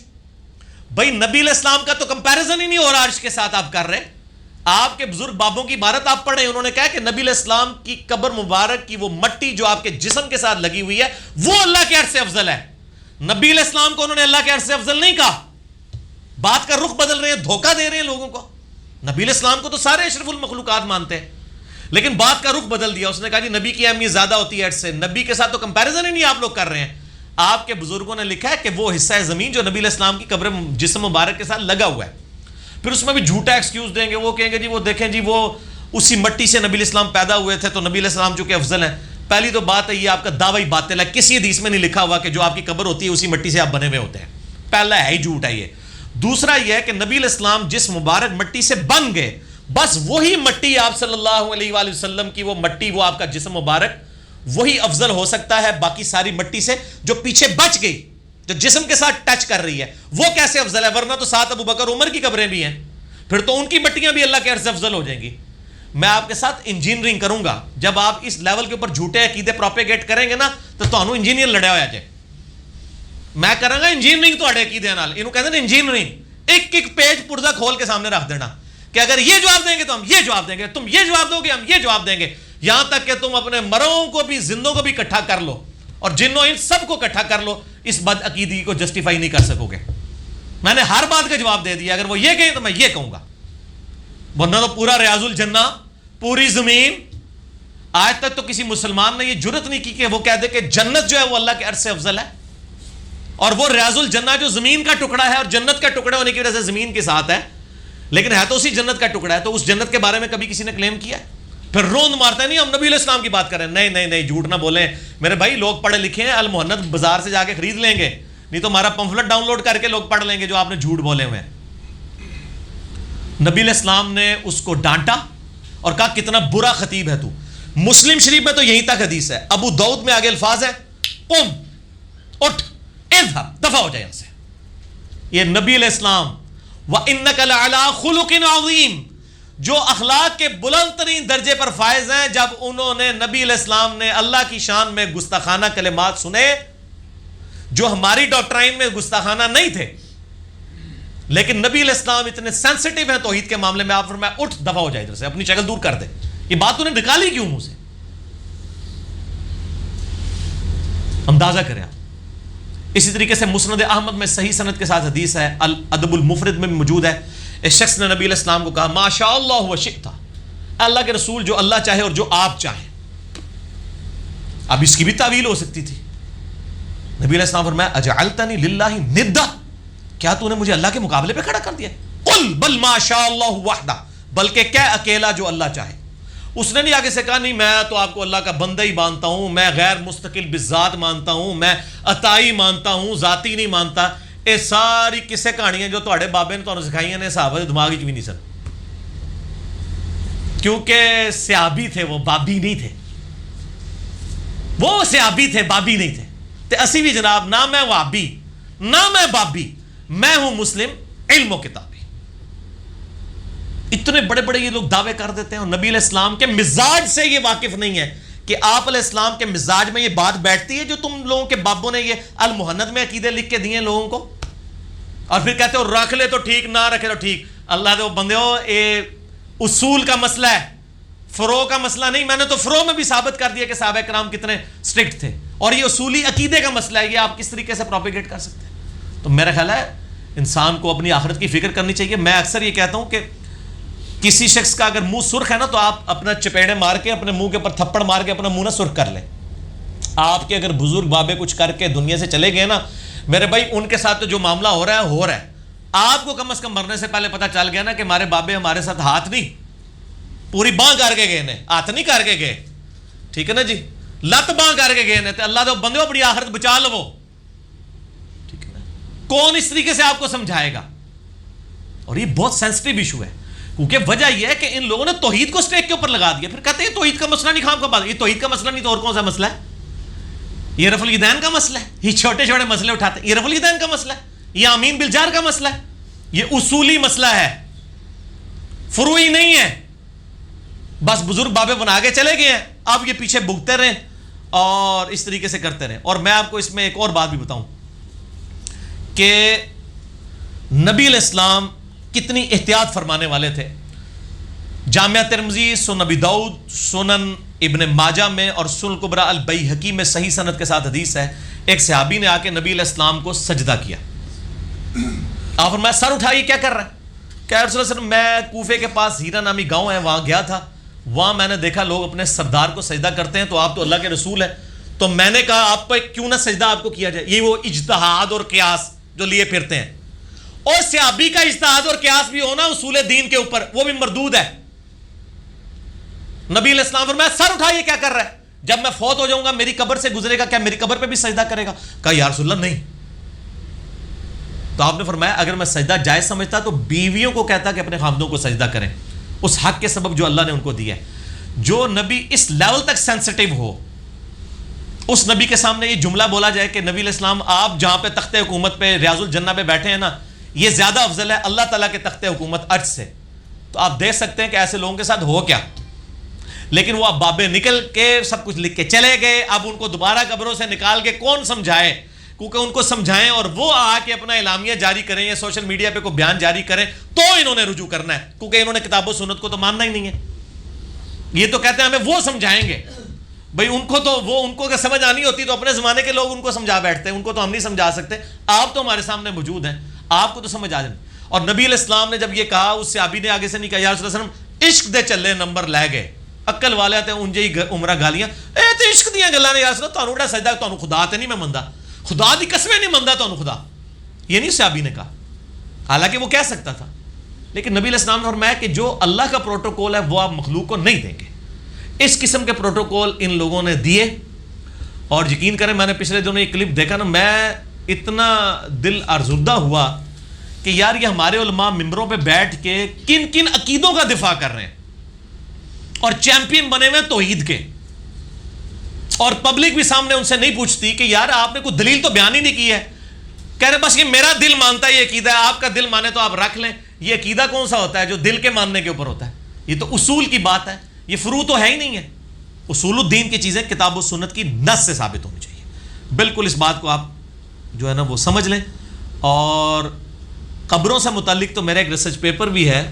بھائی نبی علیہ السلام کا تو کمپیریزن ہی نہیں ہو رہا عرش کے ساتھ آپ کر رہے. آپ کے بزرگ بابوں کی عبارت آپ پڑھیں, انہوں نے کہا کہ نبی علیہ السلام کی قبر مبارک کی وہ مٹی جو آپ کے جسم کے ساتھ لگی ہوئی ہے وہ اللہ کے عرش سے افضل ہے. نبی علیہ السلام کو انہوں نے اللہ کے عرش سے افضل نہیں کہا. بات کا رخ بدل رہے ہیں, دھوکہ دے رہے ہیں لوگوں کو. نبی علیہ السلام کو تو سارے اشرف المخلوقات مانتے ہیں, لیکن بات کا رخ بدل دیا. اس نے کہا جی نبی کی اہمیت زیادہ ہوتی ہے عرش سے, نبی کے ساتھ تو کمپیریزن ہی نہیں آپ لوگ کر رہے ہیں. آپ کے بزرگوں نے لکھا ہے کہ وہ حصہ ہے زمین جو نبی علیہ السلام کی قبر جسم مبارک کے ساتھ لگا ہوا ہے. پھر اس میں بھی جھوٹا ایکسکیوز دیں گے, وہ کہیں گے جی وہ دیکھیں جی وہ اسی مٹی سے نبی علیہ السلام پیدا ہوئے تھے تو نبی علیہ السلام چونکہ افضل ہیں. پہلی تو بات ہے یہ آپ کا دعوی باطل ہے, کسی حدیث میں نہیں لکھا ہوا کہ جو آپ کی قبر ہوتی ہے اسی مٹی سے آپ بنے ہوئے ہوتے ہیں. پہلا ہے ہی جھوٹ ہے یہ. دوسرا یہ ہے کہ نبی علیہ السلام جس مبارک مٹی سے بن گئے, بس وہی مٹی آپ صلی اللہ علیہ وآلہ وسلم کی وہ مٹی, وہ آپ کا جسم مبارک وہی افضل ہو سکتا ہے باقی ساری مٹی سے جو پیچھے بچ گئی, جو جسم کے ساتھ ٹچ کر رہی ہے. وہ کیسے افضل ہے؟ ورنہ تو ساتھ ابو بکر عمر کی قبریں بھی ہیں, پھر تو ان کی مٹیاں بھی اللہ کے عرش سے افضل ہو جائیں گی. میں آپ کے ساتھ انجینئرنگ کروں گا, جب آپ اس لیول کے اوپر جھوٹے عقیدے پروپیگیٹ کریں گے نا تو تمہیں انجینئر لڑیا ہوا جائے. میں کروں گا انجینئرنگ تو عقیدے نال, انہوں کہتے ہیں انجینئرنگ, ایک ایک پیج پرزا کھول کے سامنے رکھ دینا کہ اگر یہ جواب دیں گے تو ہم یہ جواب دیں گے, تم یہ جواب دو گے ہم یہ جواب دیں گے, یہاں تک کہ تم اپنے مروں کو بھی زندوں کو بھی اکٹھا کر لو اور جنوں ان سب کو اکٹھا کر لو, اس بد عقیدگی کو جسٹیفائی نہیں کر سکو گے. میں نے ہر بات کا جواب دے دیا, اگر وہ یہ کہیں تو میں یہ کہوں گا. ورنہ تو پورا ریاض الجنہ, پوری زمین, آج تک تو کسی مسلمان نے یہ جرت نہیں کی کہ وہ کہہ دے کہ جنت جو ہے وہ اللہ کے عرش سے افضل ہے. اور وہ ریاض الجنہ جو زمین کا ٹکڑا ہے اور جنت کا ٹکڑا ہونے کی وجہ سے زمین کے ساتھ ہے, لیکن ہے تو اسی جنت کا ٹکڑا ہے, تو اس جنت کے بارے میں کبھی کسی نے کلیم کیا ہے؟ پھر روند مارتا ہے نہیں ہم نبی علیہ السلام کی بات کریں. نہیں نہیں نہیں, جھوٹ نہ بولیں میرے بھائی, لوگ پڑھے لکھے ہیں, المہند بازار سے جا کے خرید لیں گے, نہیں تو ہمارا پمفلٹ ڈاؤن لوڈ کر کے لوگ پڑھ لیں گے جو آپ نے جھوٹ بولے ہوئے ہیں. نبی علیہ السلام نے اس کو ڈانٹا اور کہا کتنا برا خطیب ہے تو. مسلم شریف میں تو یہیں تک حدیث ہے, ابو داؤد میں آگے الفاظ ہے قم, اٹھ, اذهب, دفع ہو جائے یہاں سے. یہ نبی علیہ السلام وَإِنَّكَ لَعَلَىٰ خُلُقٍ عَظِيمٍ, جو اخلاق کے بلند ترین درجے پر فائز ہیں, جب انہوں نے نبی علیہ السلام نے اللہ کی شان میں گستاخانہ کلمات سنے جو ہماری ڈاکٹرائن میں گستاخانہ نہیں تھے, لیکن نبی علیہ السلام اتنے سینسٹیو ہیں توحید کے معاملے میں, آپ فرمایا اٹھ, دفع ہو جائے ادھر سے, اپنی شکل دور کر دے. یہ بات انہیں نکالی کیوں منہ سے؟ اندازہ کریں آپ. اسی طریقے سے مسند احمد میں صحیح سند کے ساتھ حدیث ہے, الادب المفرد میں بھی موجود ہے. اس شخص نے نبی علیہ السلام کو کہا ما شاء اللہ و شئت, اللہ کے رسول جو اللہ چاہے اور جو آپ چاہیں. اب اس کی بھی تعویل ہو سکتی تھی. نبی علیہ السلام فرمایا اجعلتنی للہ ندا, کیا تو نے مجھے اللہ کے مقابلے پہ کھڑا کر دیا؟ قل بل ما شاء اللہ وحدہ, بلکہ کہ اکیلا جو اللہ چاہے. اس نے نہیں آگے سے کہا نہیں میں تو آپ کو اللہ کا بندہ ہی مانتا ہوں، میں غیر مستقل بذات مانتا ہوں، میں عطائی مانتا ہوں، ذاتی نہیں مانتا. یہ ساری قصے کہانیاں جو تہاڈے بابے نے تانوں سکھائیاں نے صحابہ دے دماغ وچ بھی نہیں سن، کیونکہ صحابی تھے وہ، بابی نہیں تھے. وہ صحابی تھے، بابی نہیں تھے. تے اسی بھی جناب نہ میں وہابی نہ میں بابی، میں ہوں مسلم علم و کتابی. اتنے بڑے بڑے یہ لوگ دعوے کر دیتے ہیں اور نبی علیہ السلام کے مزاج سے یہ واقف نہیں ہے کہ آپ علیہ السلام کے مزاج میں یہ بات بیٹھتی ہے جو تم لوگوں کے بابوں نے یہ المحند میں عقیدے لکھ کے دیے لوگوں کو، اور پھر کہتے ہو رکھ لے تو ٹھیک، نہ رکھے تو ٹھیک. اللہ دے بندے ہو، یہ اصول کا مسئلہ ہے، فرو کا مسئلہ نہیں. میں نے تو فرو میں بھی ثابت کر دیا کہ صحابہ کرام کتنے سٹرکٹ تھے، اور یہ اصولی عقیدے کا مسئلہ ہے، یہ آپ کس طریقے سے پروپیگیٹ کر سکتے ہیں. تو میرا خیال ہے انسان کو اپنی آخرت کی فکر کرنی چاہیے. میں اکثر یہ کہتا ہوں کہ کسی شخص کا اگر منہ سرخ ہے نا تو آپ اپنا چپیڑے مار کے اپنے منہ کے اوپر تھپڑ مار کے اپنا منہ نہ سرخ کر لیں. آپ کے اگر بزرگ بابے کچھ کر کے دنیا سے چلے گئے نا میرے بھائی، ان کے ساتھ تو جو معاملہ ہو رہا ہے. آپ کو کم از کم مرنے سے پہلے پتہ چل گیا نا کہ ہمارے بابے ہمارے ساتھ ہاتھ نہیں، پوری باں کر کے گئے نے، ہاتھ نہیں کر کے گئے، ٹھیک ہے نا جی، لت باں کر کے گئے نے. تو اللہ دے بندے اپنی آخرت بچا لو، ٹھیک ہے نا. کون اس طریقے سے آپ کو سمجھائے گا؟ اور یہ بہت سینسٹیو ایشو ہے، کیونکہ وجہ یہ ہے کہ ان لوگوں نے توحید کو سٹیک کے اوپر لگا دیا. پھر کہتے ہیں توحید کا مسئلہ نہیں، خام کا بات، یہ توحید کا مسئلہ نہیں تو اور کون سا مسئلہ ہے؟ یہ رفع الیدین کا مسئلہ ہے. یہ چھوٹے چھوٹے مسئلے اٹھاتے ہیں، یہ رفع الیدین کا مسئلہ ہے، یہ آمین بالجار کا مسئلہ ہے. یہ اصولی مسئلہ ہے، فروعی نہیں ہے. بس بزرگ بابے بنا کے چلے گئے ہیں، اب یہ پیچھے بھگتے رہیں اور اس طریقے سے کرتے رہیں. اور میں آپ کو اس میں ایک اور بات بھی بتاؤں کہ نبی علیہ السلام کتنی احتیاط فرمانے والے تھے. جامعہ ترمذی، سنن ابی داؤد، سنن ابن ماجہ میں اور سنن الکبریٰ البیہقی میں صحیح سند کے ساتھ حدیث ہے، ایک صحابی نے آ کے نبی علیہ السلام کو سجدہ کیا. آپ فرمایا سر اٹھائیے، کیا کر رہا ہے؟ کہ رسول اللہ صلی اللہ علیہ وسلم میں کوفے کے پاس ہیرا نامی گاؤں ہے وہاں گیا تھا، وہاں میں نے دیکھا لوگ اپنے سردار کو سجدہ کرتے ہیں، تو آپ تو اللہ کے رسول ہیں، تو میں نے کہا آپ پہ کیوں نہ سجدہ آپ کو کیا جائے. یہ وہ اجتہاد اور قیاس جو لیے پھرتے ہیں، اور صحابی کا اجتہاد اور قیاس بھی ہونا اصول دین کے اوپر وہ بھی مردود ہے. نبی علیہ السلام فرمایا سر اٹھائیے، کیا کر رہا ہے؟ جب میں فوت ہو جاؤں گا میری قبر سے گزرے گا، کیا میری قبر پہ بھی سجدہ کرے گا؟ کہا یا رسول اللہ نہیں. تو آپ نے فرمایا اگر میں سجدہ جائز سمجھتا تو بیویوں کو کہتا کہ اپنے خامدوں کو سجدہ کریں، اس حق کے سبب جو اللہ نے ان کو دیا ہے. جو نبی اس لیول تک سینسٹیو ہو، اس نبی کے سامنے یہ جملہ بولا جائے کہ نبی علیہ السلام آپ جہاں پہ تخت حکومت پہ ریاض الجنہ پہ بیٹھے ہیں نا، یہ زیادہ افضل ہے اللہ تعالیٰ کے تخت حکومت عرش سے. تو آپ دیکھ سکتے ہیں کہ ایسے لوگوں کے ساتھ ہو کیا. لیکن وہ اب بابے نکل کے سب کچھ لکھ کے چلے گئے. اب ان کو دوبارہ قبروں سے نکال کے کون سمجھائے؟ کیونکہ ان کو سمجھائیں اور وہ آ کے اپنا اعلامیہ جاری کریں یا سوشل میڈیا پہ کوئی بیان جاری کریں تو انہوں نے رجوع کرنا ہے، کیونکہ انہوں نے کتاب و سنت کو تو ماننا ہی نہیں ہے. یہ تو کہتے ہیں ہمیں وہ سمجھائیں گے. بھائی ان کو تو وہ ان کو اگر سمجھ آنی ہوتی تو اپنے زمانے کے لوگ ان کو سمجھا بیٹھتے ہیں، ان کو تو ہم نہیں سمجھا سکتے. آپ تو ہمارے سامنے موجود ہیں، آپ کو تو سمجھ آ جائے. اور نبی علیہ السلام نے جب یہ کہا، اس سے صحابی نے آگے سے نہیں کہا یا رسول اللہ صلی اللہ علیہ وسلم عشق دے چلے نمبر لے گئے. عقل والے تے انجے ہی عمرہ گالیاں، اے تے عشق دیاں گلاں نے یا رسول اللہ تانوں بڑا سجدہ، تانوں خدا تے نہیں میں مندا، خدا دی قسمیں نہیں مندا تانوں خدا. یہ نہیں صحابی نے کہا، حالانکہ وہ کہہ سکتا تھا. لیکن نبی علیہ السلام نے فرمایا کہ جو اللہ کا پروٹوکول ہے وہ آپ مخلوق کو نہیں دیں گے. اس قسم کے پروٹوکول ان لوگوں نے دیے. اور یقین کریں میں نے پچھلے دنوں ایک کلپ دیکھا نا، میں اتنا دل ارزردہ ہوا کہ یار یہ ہمارے علماء ممبروں پہ بیٹھ کے کن کن عقیدوں کا دفاع کر رہے ہیں اور چیمپئن بنے ہوئے توحید کے، اور پبلک بھی سامنے ان سے نہیں پوچھتی کہ یار آپ نے کوئی دلیل تو بیان ہی نہیں کی ہے. کہہ رہے بس یہ میرا دل مانتا ہے یہ عقیدہ ہے، آپ کا دل مانے تو آپ رکھ لیں. یہ عقیدہ کون سا ہوتا ہے جو دل کے ماننے کے اوپر ہوتا ہے؟ یہ تو اصول کی بات ہے، یہ فروع تو ہے ہی نہیں ہے. اصول الدین کی چیزیں کتاب و سنت کی نص سے ثابت ہونی چاہیے. بالکل اس بات کو آپ جو ہے نا وہ سمجھ لیں. اور قبروں سے متعلق تو میرا ایک ریسرچ پیپر بھی ہے،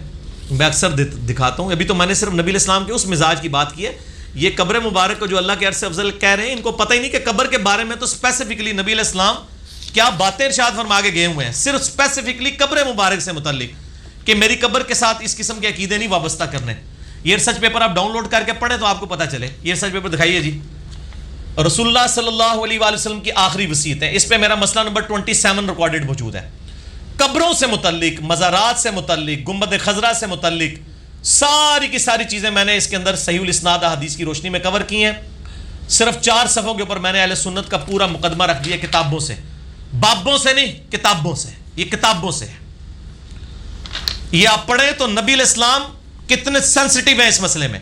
میں اکثر دکھاتا ہوں. ابھی تو میں نے صرف نبی علیہ السلام کے اس مزاج کی بات کی ہے. یہ قبر مبارک کو جو اللہ کے عرش سے افضل کہہ رہے ہیں، ان کو پتہ ہی نہیں کہ قبر کے بارے میں تو اسپیسیفکلی نبی علیہ السلام کیا باتیں ارشاد فرما کے گئے ہوئے ہیں، صرف اسپیسیفکلی قبر مبارک سے متعلق کہ میری قبر کے ساتھ اس قسم کے عقیدے نہیں وابستہ کرنے. یہ ریسرچ پیپر آپ ڈاؤن لوڈ کر کے پڑھیں تو آپ کو پتہ چلے. یہ ریسرچ پیپر دکھائیے جی. رسول اللہ صلی اللہ علیہ وآلہ وسلم کی آخری وصیت ہے. اس پہ میرا مسئلہ نمبر 27 ریکارڈڈ موجود ہے. قبروں سے متعلق، مزارات سے متعلق، گنبد خضرا سے متعلق ساری کی ساری چیزیں میں نے اس کے اندر صحیح الاسناد احادیث کی روشنی میں کور کی ہیں. صرف 4 صفحوں کے اوپر میں نے اہل سنت کا پورا مقدمہ رکھ دیا کتابوں سے, بابوں سے نہیں, کتابوں سے. یہ کتابوں سے ہے. یہ آپ پڑھیں تو نبی علیہ السلام کتنے سینسٹیو ہیں اس مسئلے میں.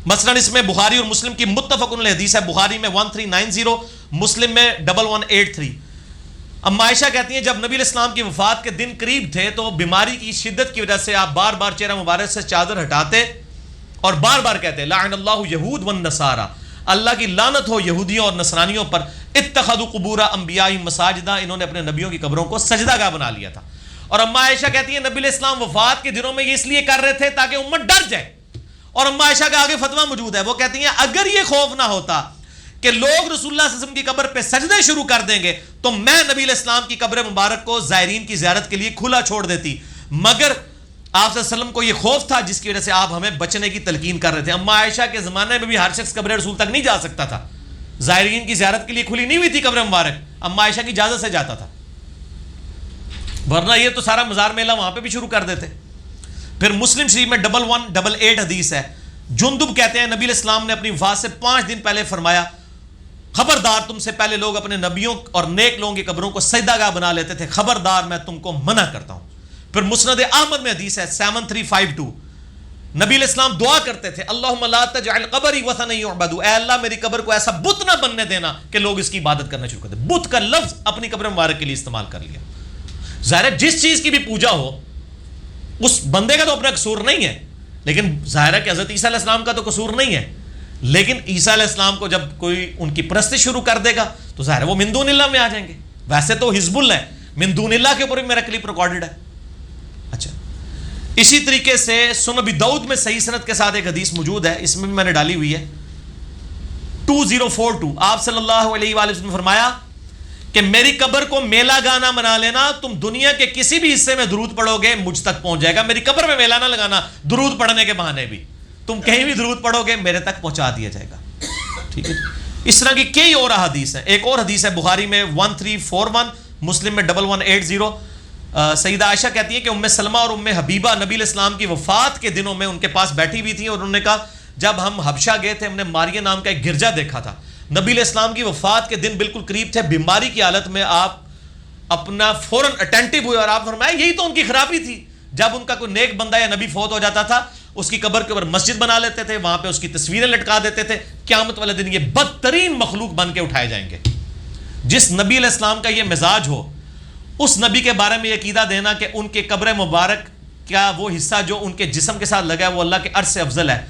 مثلا اس میں بخاری اور مسلم کی متفق علیہ حدیث ہے, بخاری میں 1390, مسلم میں 1183. اما عائشہ کہتی ہیں جب نبی علیہ السلام کی وفات کے دن قریب تھے تو بیماری کی شدت کی وجہ سے آپ بار بار چہرہ مبارک سے چادر ہٹاتے اور بار بار کہتے لعن اللہ یہود والنصارى, اللہ کی لعنت ہو یہودیوں اور نصرانیوں پر, اتخذوا قبور انبیاء مساجدہ, انہوں نے اپنے نبیوں کی قبروں کو سجدہ گاہ بنا لیا تھا. اور اما عائشہ کہتی ہیں نبی علیہ السلام وفات کے دنوں میں یہ اس لیے کر رہے تھے تاکہ امت ڈر جائے. اور اما عائشہ کا آگے فتویٰ موجود ہے, وہ کہتی ہیں اگر یہ خوف نہ ہوتا کہ لوگ رسول اللہ صلی اللہ علیہ وسلم کی قبر پہ سجدے شروع کر دیں گے تو میں نبی علیہ السلام کی قبر مبارک کو زائرین کی زیارت کے لیے کھلا چھوڑ دیتی, مگر آپ صلی اللہ علیہ وسلم کو یہ خوف تھا جس کی وجہ سے آپ ہمیں بچنے کی تلقین کر رہے تھے. اما عائشہ کے زمانے میں بھی ہر شخص قبر رسول تک نہیں جا سکتا تھا, زائرین کی زیارت کے لیے کھلی نہیں ہوئی تھی قبر مبارک, اما عائشہ کی اجازت سے جاتا تھا, ورنہ یہ تو سارا مزار میلہ وہاں پہ بھی شروع کر دیتے. پھر مسلم شریف میں 1188 حدیث ہے, جندب کہتے ہیں نبی علیہ السلام نے اپنی وفات سے 5 دن پہلے فرمایا خبردار تم سے پہلے لوگ اپنے نبیوں اور نیک لوگوں کی قبروں کو سجدہ گاہ بنا لیتے تھے, خبردار میں تم کو منع کرتا ہوں. پھر مسند احمد میں حدیث ہے 7352, نبی علیہ السلام دعا کرتے تھے اللہم لا تجعل قبری وثنا یعبد, اے اللہ میری قبر کو ایسا بت نہ بننے دینا کہ لوگ اس کی عبادت کرنا شروع کر دیں. بت کا لفظ اپنی قبر مبارک کے لیے استعمال کر لیا. ظاہر ہے جس چیز کی بھی پوجا ہو اس بندے کا تو اپنا قصور نہیں ہے, لیکن ظاہر ہے کہ حضرت عیسیٰ علیہ السلام کا تو قصور نہیں ہے, لیکن عیسیٰ علیہ السلام کو جب کوئی ان کی پرستش شروع کر دے گا تو ظاہر ہے وہ من دون اللہ میں آ جائیں گے. ویسے تو حزب اللہ ہے, من دون اللہ کے اوپر بھی میرا کلپ ریکارڈڈ ہے. اچھا, اسی طریقے سے سنن ابی داؤد میں صحیح سند کے ساتھ ایک حدیث موجود ہے, اس میں بھی میں نے ڈالی ہوئی ہے 2042, آپ صلی اللہ علیہ وآلہ وسلم نے فرمایا کہ میری قبر کو میلہ گانا بنا لینا, تم دنیا کے کسی بھی حصے میں درود پڑھو گے مجھ تک پہنچ جائے گا. میری قبر میں میلہ نہ لگانا درود پڑھنے کے بہانے بھی, تم کہیں بھی درود پڑھو گے میرے تک پہنچا دیا جائے گا. ٹھیک ہے, اس طرح کی کئی اور حدیث ہیں. ایک اور حدیث ہے بخاری میں 1341, مسلم میں 1180, سیدہ عائشہ کہتی ہیں کہ ام سلمہ اور ام حبیبہ نبی علیہ السلام کی وفات کے دنوں میں ان کے پاس بیٹھی ہوئی تھیں اور انہوں نے کہا جب ہم حبشہ گئے تھے ہم نے ماریہ نام کا ایک گرجا دیکھا تھا, نبی علیہ السلام کی وفات کے دن بالکل قریب تھے, بیماری کی حالت میں آپ اپنا فوراً اٹینٹیو ہوئے اور آپ فرمایا یہی تو ان کی خرابی تھی, جب ان کا کوئی نیک بندہ یا نبی فوت ہو جاتا تھا اس کی قبر کے اوپر مسجد بنا لیتے تھے, وہاں پہ اس کی تصویریں لٹکا دیتے تھے. قیامت والے دن یہ بدترین مخلوق بن کے اٹھائے جائیں گے. جس نبی علیہ السلام کا یہ مزاج ہو اس نبی کے بارے میں یہ عقیدہ دینا کہ ان کے قبر مبارک کا وہ حصہ جو ان کے جسم کے ساتھ لگا ہے وہ اللہ کے عرش سے افضل ہے,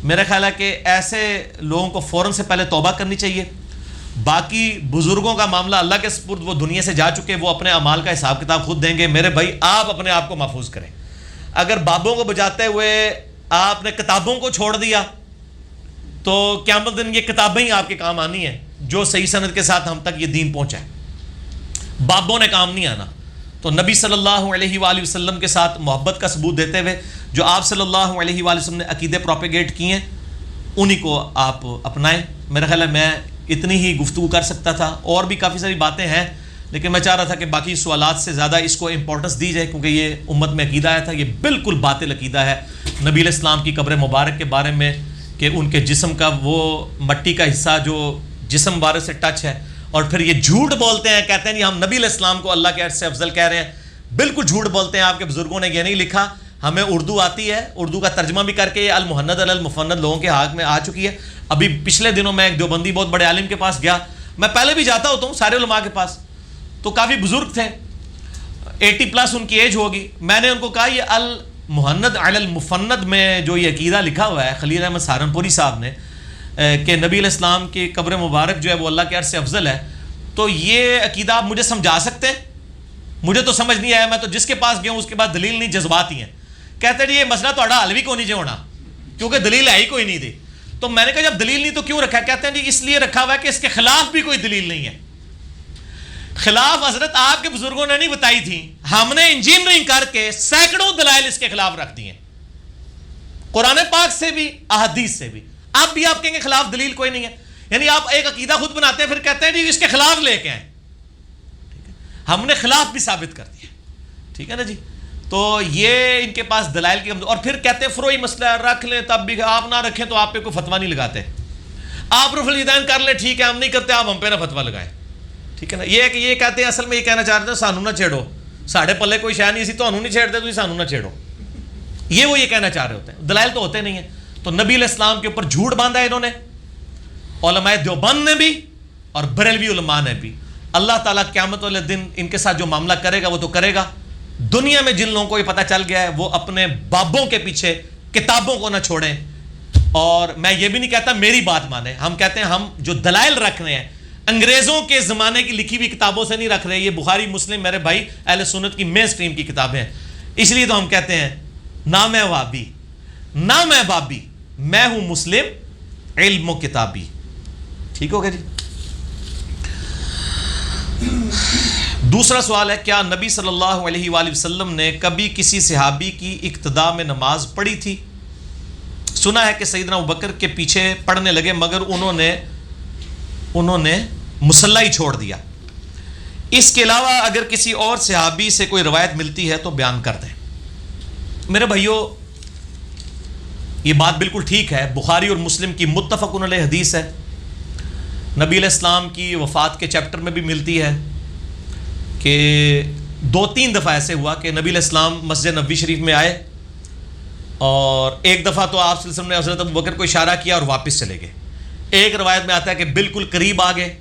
میرا خیال ہے کہ ایسے لوگوں کو فوراً سے پہلے توبہ کرنی چاہیے. باقی بزرگوں کا معاملہ اللہ کے سپرد, وہ دنیا سے جا چکے, وہ اپنے اعمال کا حساب کتاب خود دیں گے. میرے بھائی آپ اپنے آپ کو محفوظ کریں. اگر بابوں کو بجاتے ہوئے آپ نے کتابوں کو چھوڑ دیا تو قیامت دن یہ کتابیں ہی آپ کے کام آنی ہیں جو صحیح سند کے ساتھ ہم تک یہ دین پہنچا ہے. بابوں نے کام نہیں آنا. تو نبی صلی اللہ علیہ وآلہ وسلم کے ساتھ محبت کا ثبوت دیتے ہوئے جو آپ صلی اللہ علیہ وآلہ وسلم نے عقیدے پروپیگیٹ کیے ہیں انہی کو آپ اپنائیں. میرا خیال ہے میں اتنی ہی گفتگو کر سکتا تھا, اور بھی کافی ساری باتیں ہیں لیکن میں چاہ رہا تھا کہ باقی سوالات سے زیادہ اس کو امپورٹنس دی جائے کیونکہ یہ امت میں عقیدہ آیا تھا. یہ بالکل باطل عقیدہ ہے نبی علیہ السلام کی قبر مبارک کے بارے میں کہ ان کے جسم کا وہ مٹی کا حصہ جو جسم مبارک سے ٹچ ہے, اور پھر یہ جھوٹ بولتے ہیں, کہتے ہیں جی ہم نبی علیہ السلام کو اللہ کے عرش سے افضل کہہ رہے ہیں. بالکل جھوٹ بولتے ہیں. آپ کے بزرگوں نے یہ نہیں لکھا, ہمیں اردو آتی ہے, اردو کا ترجمہ بھی کر کے یہ المحند المفند لوگوں کے ہاتھ میں آ چکی ہے. ابھی پچھلے دنوں میں ایک دیوبندی بہت بڑے عالم کے پاس گیا, میں پہلے بھی جاتا ہوتا ہوں سارے علماء کے پاس, تو کافی بزرگ تھے, 80+ ان کی ایج ہوگی. میں نے ان کو کہا یہ المحند علی المفند میں جو یہ عقیدہ لکھا ہوا ہے خلیل احمد سہارنپوری صاحب نے کہ نبی علیہ السلام کی قبر مبارک جو ہے وہ اللہ کے عرش سے افضل ہے, تو یہ عقیدہ آپ مجھے سمجھا سکتے ہیں؟ مجھے تو سمجھ نہیں آیا, میں تو جس کے پاس گیا ہوں اس کے پاس دلیل نہیں, جذبات ہی ہیں. کہتے ہیں یہ مسئلہ تھوڑا حل بھی کو نہیں ہونا کیونکہ دلیل ہے ہی کوئی نہیں تھی. تو میں نے کہا جب دلیل نہیں تو کیوں رکھا ہے؟ کہتے ہیں جی اس لیے رکھا ہوا ہے کہ اس کے خلاف بھی کوئی دلیل نہیں ہے. خلاف حضرت آپ کے بزرگوں نے نہیں بتائی تھی, ہم نے انجینئرنگ کر کے سینکڑوں دلائل اس کے خلاف رکھ دی ہیں, قرآن پاک سے بھی احادیث سے بھی. اب بھی آپ کہیں گے خلاف دلیل کوئی نہیں ہے, یعنی آپ ایک عقیدہ خود بناتے ہیں پھر کہتے ہیں جی اس کے خلاف لے کے آئیں. ہم نے خلاف بھی ثابت کر دیا, ٹھیک ہے نا جی. تو یہ ان کے پاس دلائل کی اور پھر کہتے ہیں فروئی مسئلہ ہے، رکھ لیں تب بھی، آپ نہ رکھیں تو آپ پہ کوئی فتویٰ نہیں لگاتے، آپ رفع الیدین کر لیں ٹھیک ہے، ہم نہیں کرتے، آپ ہم پہ نہ فتویٰ لگائیں، ٹھیک ہے نا. یہ کہتے ہیں اصل میں یہ کہنا چاہتے ہیں سانو نہ چھیڑو، ساڑھے پلے کوئی شے نہیں سی تو نہیں چھیڑتے، تو سانو نہ چھیڑو. وہ یہ کہنا چاہ رہے ہوتے ہیں، دلائل تو ہوتے نہیں ہیں. تو نبی علیہ السلام کے اوپر جھوٹ باندھا انہوں نے، علماء دیوبند نے بھی اور بریلوی علماء نے بھی. اللہ تعالیٰ قیامت والے دن ان کے ساتھ جو معاملہ کرے گا وہ تو کرے گا. دنیا میں جن لوگوں کو یہ پتہ چل گیا ہے وہ اپنے بابوں کے پیچھے کتابوں کو نہ چھوڑیں. اور میں یہ بھی نہیں کہتا میری بات مانیں، ہم کہتے ہیں ہم جو دلائل رکھ رہے ہیں انگریزوں کے زمانے کی لکھی ہوئی کتابوں سے نہیں رکھ رہے. یہ بخاری مسلم میرے بھائی اہل سنت کی مین سٹریم کی کتابیں ہیں. اس لیے تو ہم کہتے ہیں نہ میں وہابی نہ میں بابی، میں ہوں مسلم علم و کتابی. ٹھیک ہو گیا جی. دوسرا سوال ہے کیا نبی صلی اللہ علیہ وآلہ وسلم نے کبھی کسی صحابی کی اقتداء میں نماز پڑھی تھی؟ سنا ہے کہ سیدنا ابوبکر کے پیچھے پڑھنے لگے مگر انہوں نے مصلی ہی چھوڑ دیا. اس کے علاوہ اگر کسی اور صحابی سے کوئی روایت ملتی ہے تو بیان کر دیں. میرے بھائیو یہ بات بالکل ٹھیک ہے، بخاری اور مسلم کی متفق علیہ حدیث ہے. نبی علیہ السلام کی وفات کے چیپٹر میں بھی ملتی ہے کہ 2-3 دفعہ ایسے ہوا کہ نبی علیہ السلام مسجد نبوی شریف میں آئے اور ایک دفعہ تو آپ صلی اللہ علیہ وسلم نے حضرت ابوبکر کو اشارہ کیا اور واپس چلے گئے. ایک روایت میں آتا ہے کہ بالکل قریب آ گئے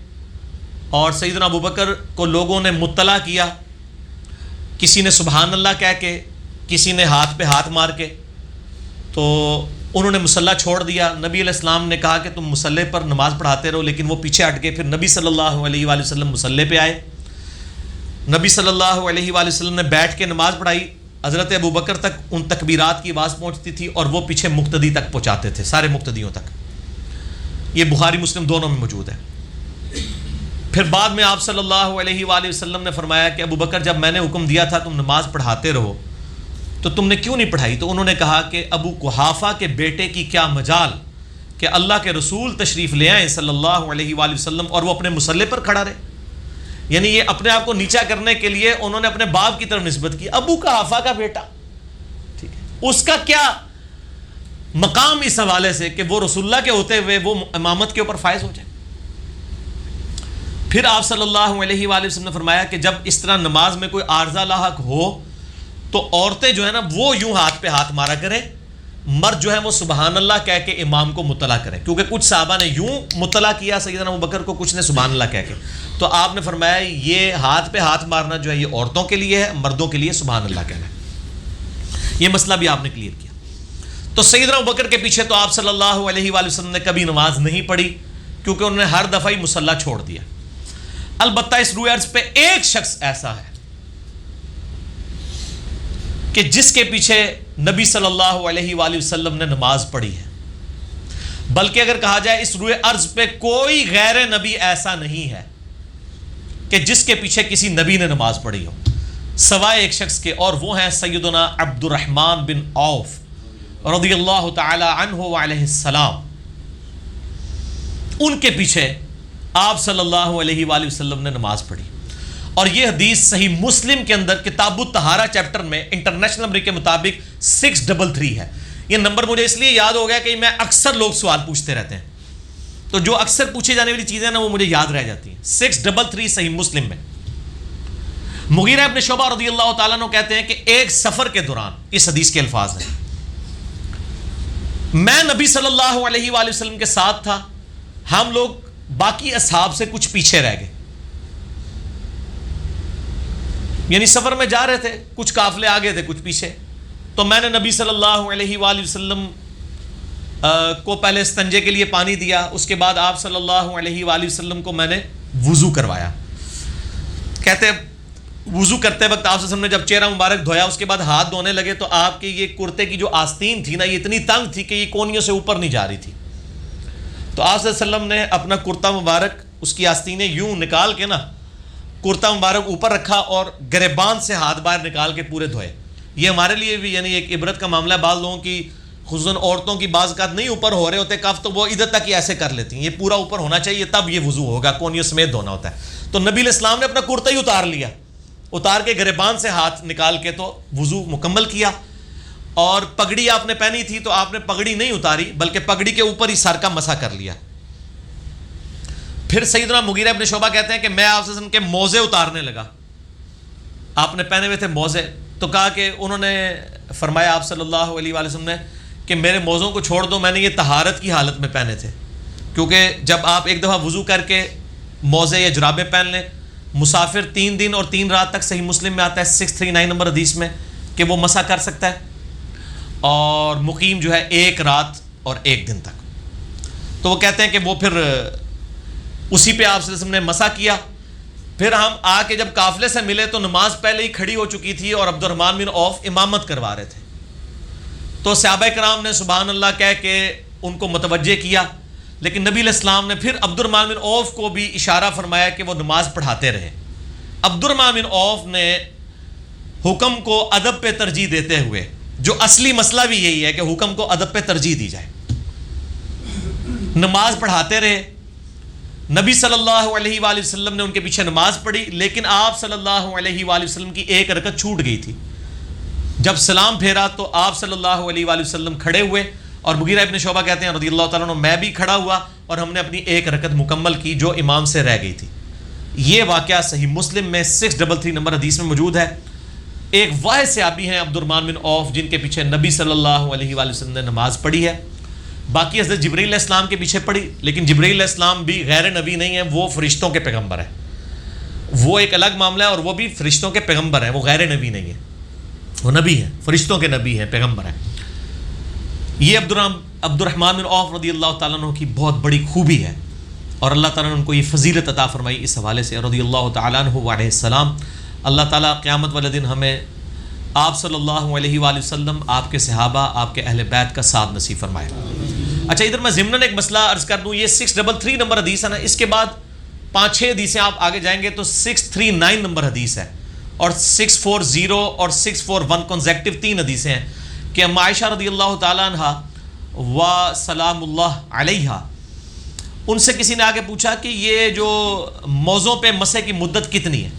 اور سیدنا ابوبکر کو لوگوں نے مطلع کیا، کسی نے سبحان اللہ کہہ کے، کسی نے ہاتھ پہ ہاتھ مار کے، تو انہوں نے مصلی چھوڑ دیا. نبی علیہ السلام نے کہا کہ تم مصلی پر نماز پڑھاتے رہو، لیکن وہ پیچھے ہٹ گئے. پھر نبی صلی اللہ علیہ وآلہ وسلم مصلی پہ آئے. نبی صلی اللہ علیہ وآلہ وسلم نے بیٹھ کے نماز پڑھائی. حضرت ابوبکر تک ان تکبیرات کی آواز پہنچتی تھی اور وہ پیچھے مقتدی تک پہنچاتے تھے، سارے مقتدیوں تک. یہ بخاری مسلم دونوں میں موجود ہے. پھر بعد میں آپ صلی اللہ علیہ وآلہ وسلم نے فرمایا کہ ابوبکر جب میں نے حکم دیا تھا تم نماز پڑھاتے رہو تو تم نے کیوں نہیں پڑھائی؟ تو انہوں نے کہا کہ ابو قحافہ کے بیٹے کی کیا مجال کہ اللہ کے رسول تشریف لے آئیں صلی اللہ علیہ وآلہ وسلم اور وہ اپنے مصلی پر کھڑا رہے. یعنی یہ اپنے آپ کو نیچا کرنے کے لیے انہوں نے اپنے باپ کی طرف نسبت کی. ابو قحافہ کا بیٹا، ٹھیک ہے، اس کا کیا مقام اس حوالے سے کہ وہ رسول اللہ کے ہوتے ہوئے وہ امامت کے اوپر فائز ہو جائے. پھر آپ صلی اللہ علیہ وآلہ وسلم نے فرمایا کہ جب اس طرح نماز میں کوئی عارضہ لاحق ہو تو عورتیں جو ہے نا وہ یوں ہاتھ پہ ہاتھ مارا کریں، مرد جو ہے وہ سبحان اللہ کہہ کے امام کو مطلع کریں. کیونکہ کچھ صحابہ نے یوں مطلع کیا سیدنا ابوبکر کو، کچھ نے سبحان اللہ کہہ کے. تو آپ نے فرمایا یہ ہاتھ پہ ہاتھ مارنا جو ہے یہ عورتوں کے لیے ہے، مردوں کے لیے سبحان اللہ کہنا ہے. یہ مسئلہ بھی آپ نے کلیئر کیا. تو سیدنا ابوبکر کے پیچھے تو آپ صلی اللہ علیہ وآلہ وسلم نے کبھی نماز نہیں پڑھی کیونکہ انہوں نے ہر دفعہ ہی مصلی چھوڑ دیا. البتہ اس روئے عرض پہ ایک شخص ایسا ہے کہ جس کے پیچھے نبی صلی اللہ علیہ وآلہ وسلم نے نماز پڑھی ہے. بلکہ اگر کہا جائے اس روئے عرض پہ کوئی غیر نبی ایسا نہیں ہے کہ جس کے پیچھے کسی نبی نے نماز پڑھی ہو سوائے ایک شخص کے، اور وہ ہیں سیدنا عبد الرحمن بن عوف رضی اللہ تعالی عنہ وعلیہ السلام. ان کے پیچھے آپ صلی اللہ علیہ وآلہ وسلم نے نماز پڑھی. اور یہ حدیث صحیح مسلم کے اندر کتاب الطہارہ چیپٹر میں انٹرنیشنل نمبر کے مطابق 633 ہے. یہ نمبر مجھے اس لیے یاد ہو گیا کہ میں اکثر لوگ سوال پوچھتے رہتے ہیں، تو جو اکثر پوچھے جانے والی چیزیں نا وہ مجھے یاد رہ جاتی ہیں. 633 صحیح مسلم میں. مغیرہ ابن شعبہ رضی اللہ تعالیٰ عنہ کہتے ہیں کہ ایک سفر کے دوران، اس حدیث کے الفاظ ہیں، میں نبی صلی اللہ علیہ وآلہ وسلم کے ساتھ تھا، ہم لوگ باقی اصحاب سے کچھ پیچھے رہ گئے. یعنی سفر میں جا رہے تھے، کچھ قافلے آگے تھے کچھ پیچھے. تو میں نے نبی صلی اللہ علیہ وآلہ وسلم کو پہلے استنجے کے لیے پانی دیا، اس کے بعد آپ صلی اللہ علیہ وآلہ وسلم کو میں نے وضو کروایا. کہتے وضو کرتے وقت آپ صلی اللہ علیہ وسلم نے جب چہرہ مبارک دھویا اس کے بعد ہاتھ دھونے لگے تو آپ کی یہ کرتے کی جو آستین تھی نا یہ اتنی تنگ تھی کہ یہ کونیوں سے اوپر نہیں جا رہی تھی. تو آپ صلی اللہ علیہ وسلم نے اپنا کرتا مبارک اس کی آستینیں یوں نکال کے نا کرتا مبارک اوپر رکھا اور گریبان سے ہاتھ باہر نکال کے پورے دھوئے. یہ ہمارے لیے بھی یعنی ایک عبرت کا معاملہ ہے. بعض لوگوں کی خصوصاً عورتوں کی بعض اوقات نہیں اوپر ہو رہے ہوتے کف تو وہ ادھر تک ہی ایسے کر لیتی ہیں. یہ پورا اوپر ہونا چاہیے تب یہ وضو ہوگا، کونیوں سمیت دھونا ہوتا ہے. تو نبی علیہ السلام نے اپنا کرتا ہی اتار لیا، اتار کے گریبان سے ہاتھ نکال کے تو وضو مکمل کیا، اور پگڑی آپ نے پہنی تھی تو آپ نے پگڑی نہیں اتاری بلکہ پگڑی کے اوپر ہی سر کا مسح کر لیا۔ پھر سیدنا مغیرہ ابن شعبہ کہتے ہیں کہ میں آپ صلی اللہ علیہ وسلم کے موزے اتارنے لگا، آپ نے پہنے ہوئے تھے موزے، تو کہا کہ انہوں نے فرمایا آپ صلی اللہ علیہ وآلہ وسلم نے کہ میرے موزوں کو چھوڑ دو، میں نے یہ طہارت کی حالت میں پہنے تھے، کیونکہ جب آپ ایک دفعہ وضو کر کے موزے یا جرابیں پہن لیں، مسافر 3 دن اور 3 رات تک، صحیح مسلم میں آتا ہے 639 نمبر حدیث میں کہ وہ مسح کر سکتا ہے، اور مقیم جو ہے 1 رات اور 1 دن تک۔ تو وہ کہتے ہیں کہ وہ پھر اسی پہ آپ صلی اللہ علیہ وسلم نے مسح کیا۔ پھر ہم آ کے جب قافلے سے ملے تو نماز پہلے ہی کھڑی ہو چکی تھی اور عبد الرحمن بن عوف امامت کروا رہے تھے، تو صحابہ کرام نے سبحان اللہ کہہ کے ان کو متوجہ کیا، لیکن نبی علیہ السلام نے پھر عبد الرحمن بن عوف کو بھی اشارہ فرمایا کہ وہ نماز پڑھاتے رہے۔ عبد الرحمن بن عوف نے حکم کو ادب پہ ترجیح دیتے ہوئے، جو اصلی مسئلہ بھی یہی ہے کہ حکم کو ادب پہ ترجیح دی جائے، نماز پڑھاتے رہے۔ نبی صلی اللہ علیہ وآلہ وسلم نے ان کے پیچھے نماز پڑھی، لیکن آپ صلی اللہ علیہ وآلہ وسلم کی 1 رکعت چھوٹ گئی تھی۔ جب سلام پھیرا تو آپ صلی اللہ علیہ وآلہ وسلم کھڑے ہوئے، اور مغیرہ ابن شعبہ کہتے ہیں رضی اللہ تعالیٰ عنہ میں بھی کھڑا ہوا اور ہم نے اپنی 1 رکعت مکمل کی جو امام سے رہ گئی تھی۔ یہ واقعہ صحیح مسلم میں 633 نمبر حدیث میں موجود ہے۔ ایک واحد صحابی ہیں عبد الرحمن بن عوف جن کے پیچھے نبی صلی اللہ علیہ وآلہ وسلم نے نماز پڑھی ہے، باقی حضرت جبرائیل علیہ السلام کے پیچھے پڑھی، لیکن جبرائیل علیہ السلام بھی غیر نبی نہیں ہیں، وہ فرشتوں کے پیغمبر ہیں، وہ ایک الگ معاملہ ہے، اور وہ بھی فرشتوں کے پیغمبر ہیں، وہ غیر نبی نہیں ہیں، وہ نبی ہیں، فرشتوں کے نبی ہیں، پیغمبر ہیں۔ یہ عبد الرحمن بن عوف رضی اللہ تعالیٰ عنہ کی بہت بڑی خوبی ہے، اور اللہ تعالیٰ نے ان کو یہ فضیلت عطا فرمائی اس حوالے سے رضی اللہ تعالیٰ عنہ علیہ السلام۔ اللہ تعالیٰ قیامت والے دن ہمیں آپ صلی اللہ علیہ وآلہ وسلم، آپ کے صحابہ، آپ کے اہل بیت کا ساتھ نصیب فرمائے۔ اچھا ادھر میں ضمناً ایک مسئلہ عرض کر دوں، یہ 633 نمبر حدیث ہے نا، اس کے بعد 5-6 حدیثیں آپ آگے جائیں گے تو 639 نمبر حدیث ہے، اور 640 اور 641 کنزیکٹیو 3 حدیثیں ہیں کہ ام عائشہ رضی اللہ تعالیٰ عنہ و سلام اللہ علیہا، ان سے کسی نے آگے پوچھا کہ یہ جو موزوں پہ مسح کی مدت کتنی ہے،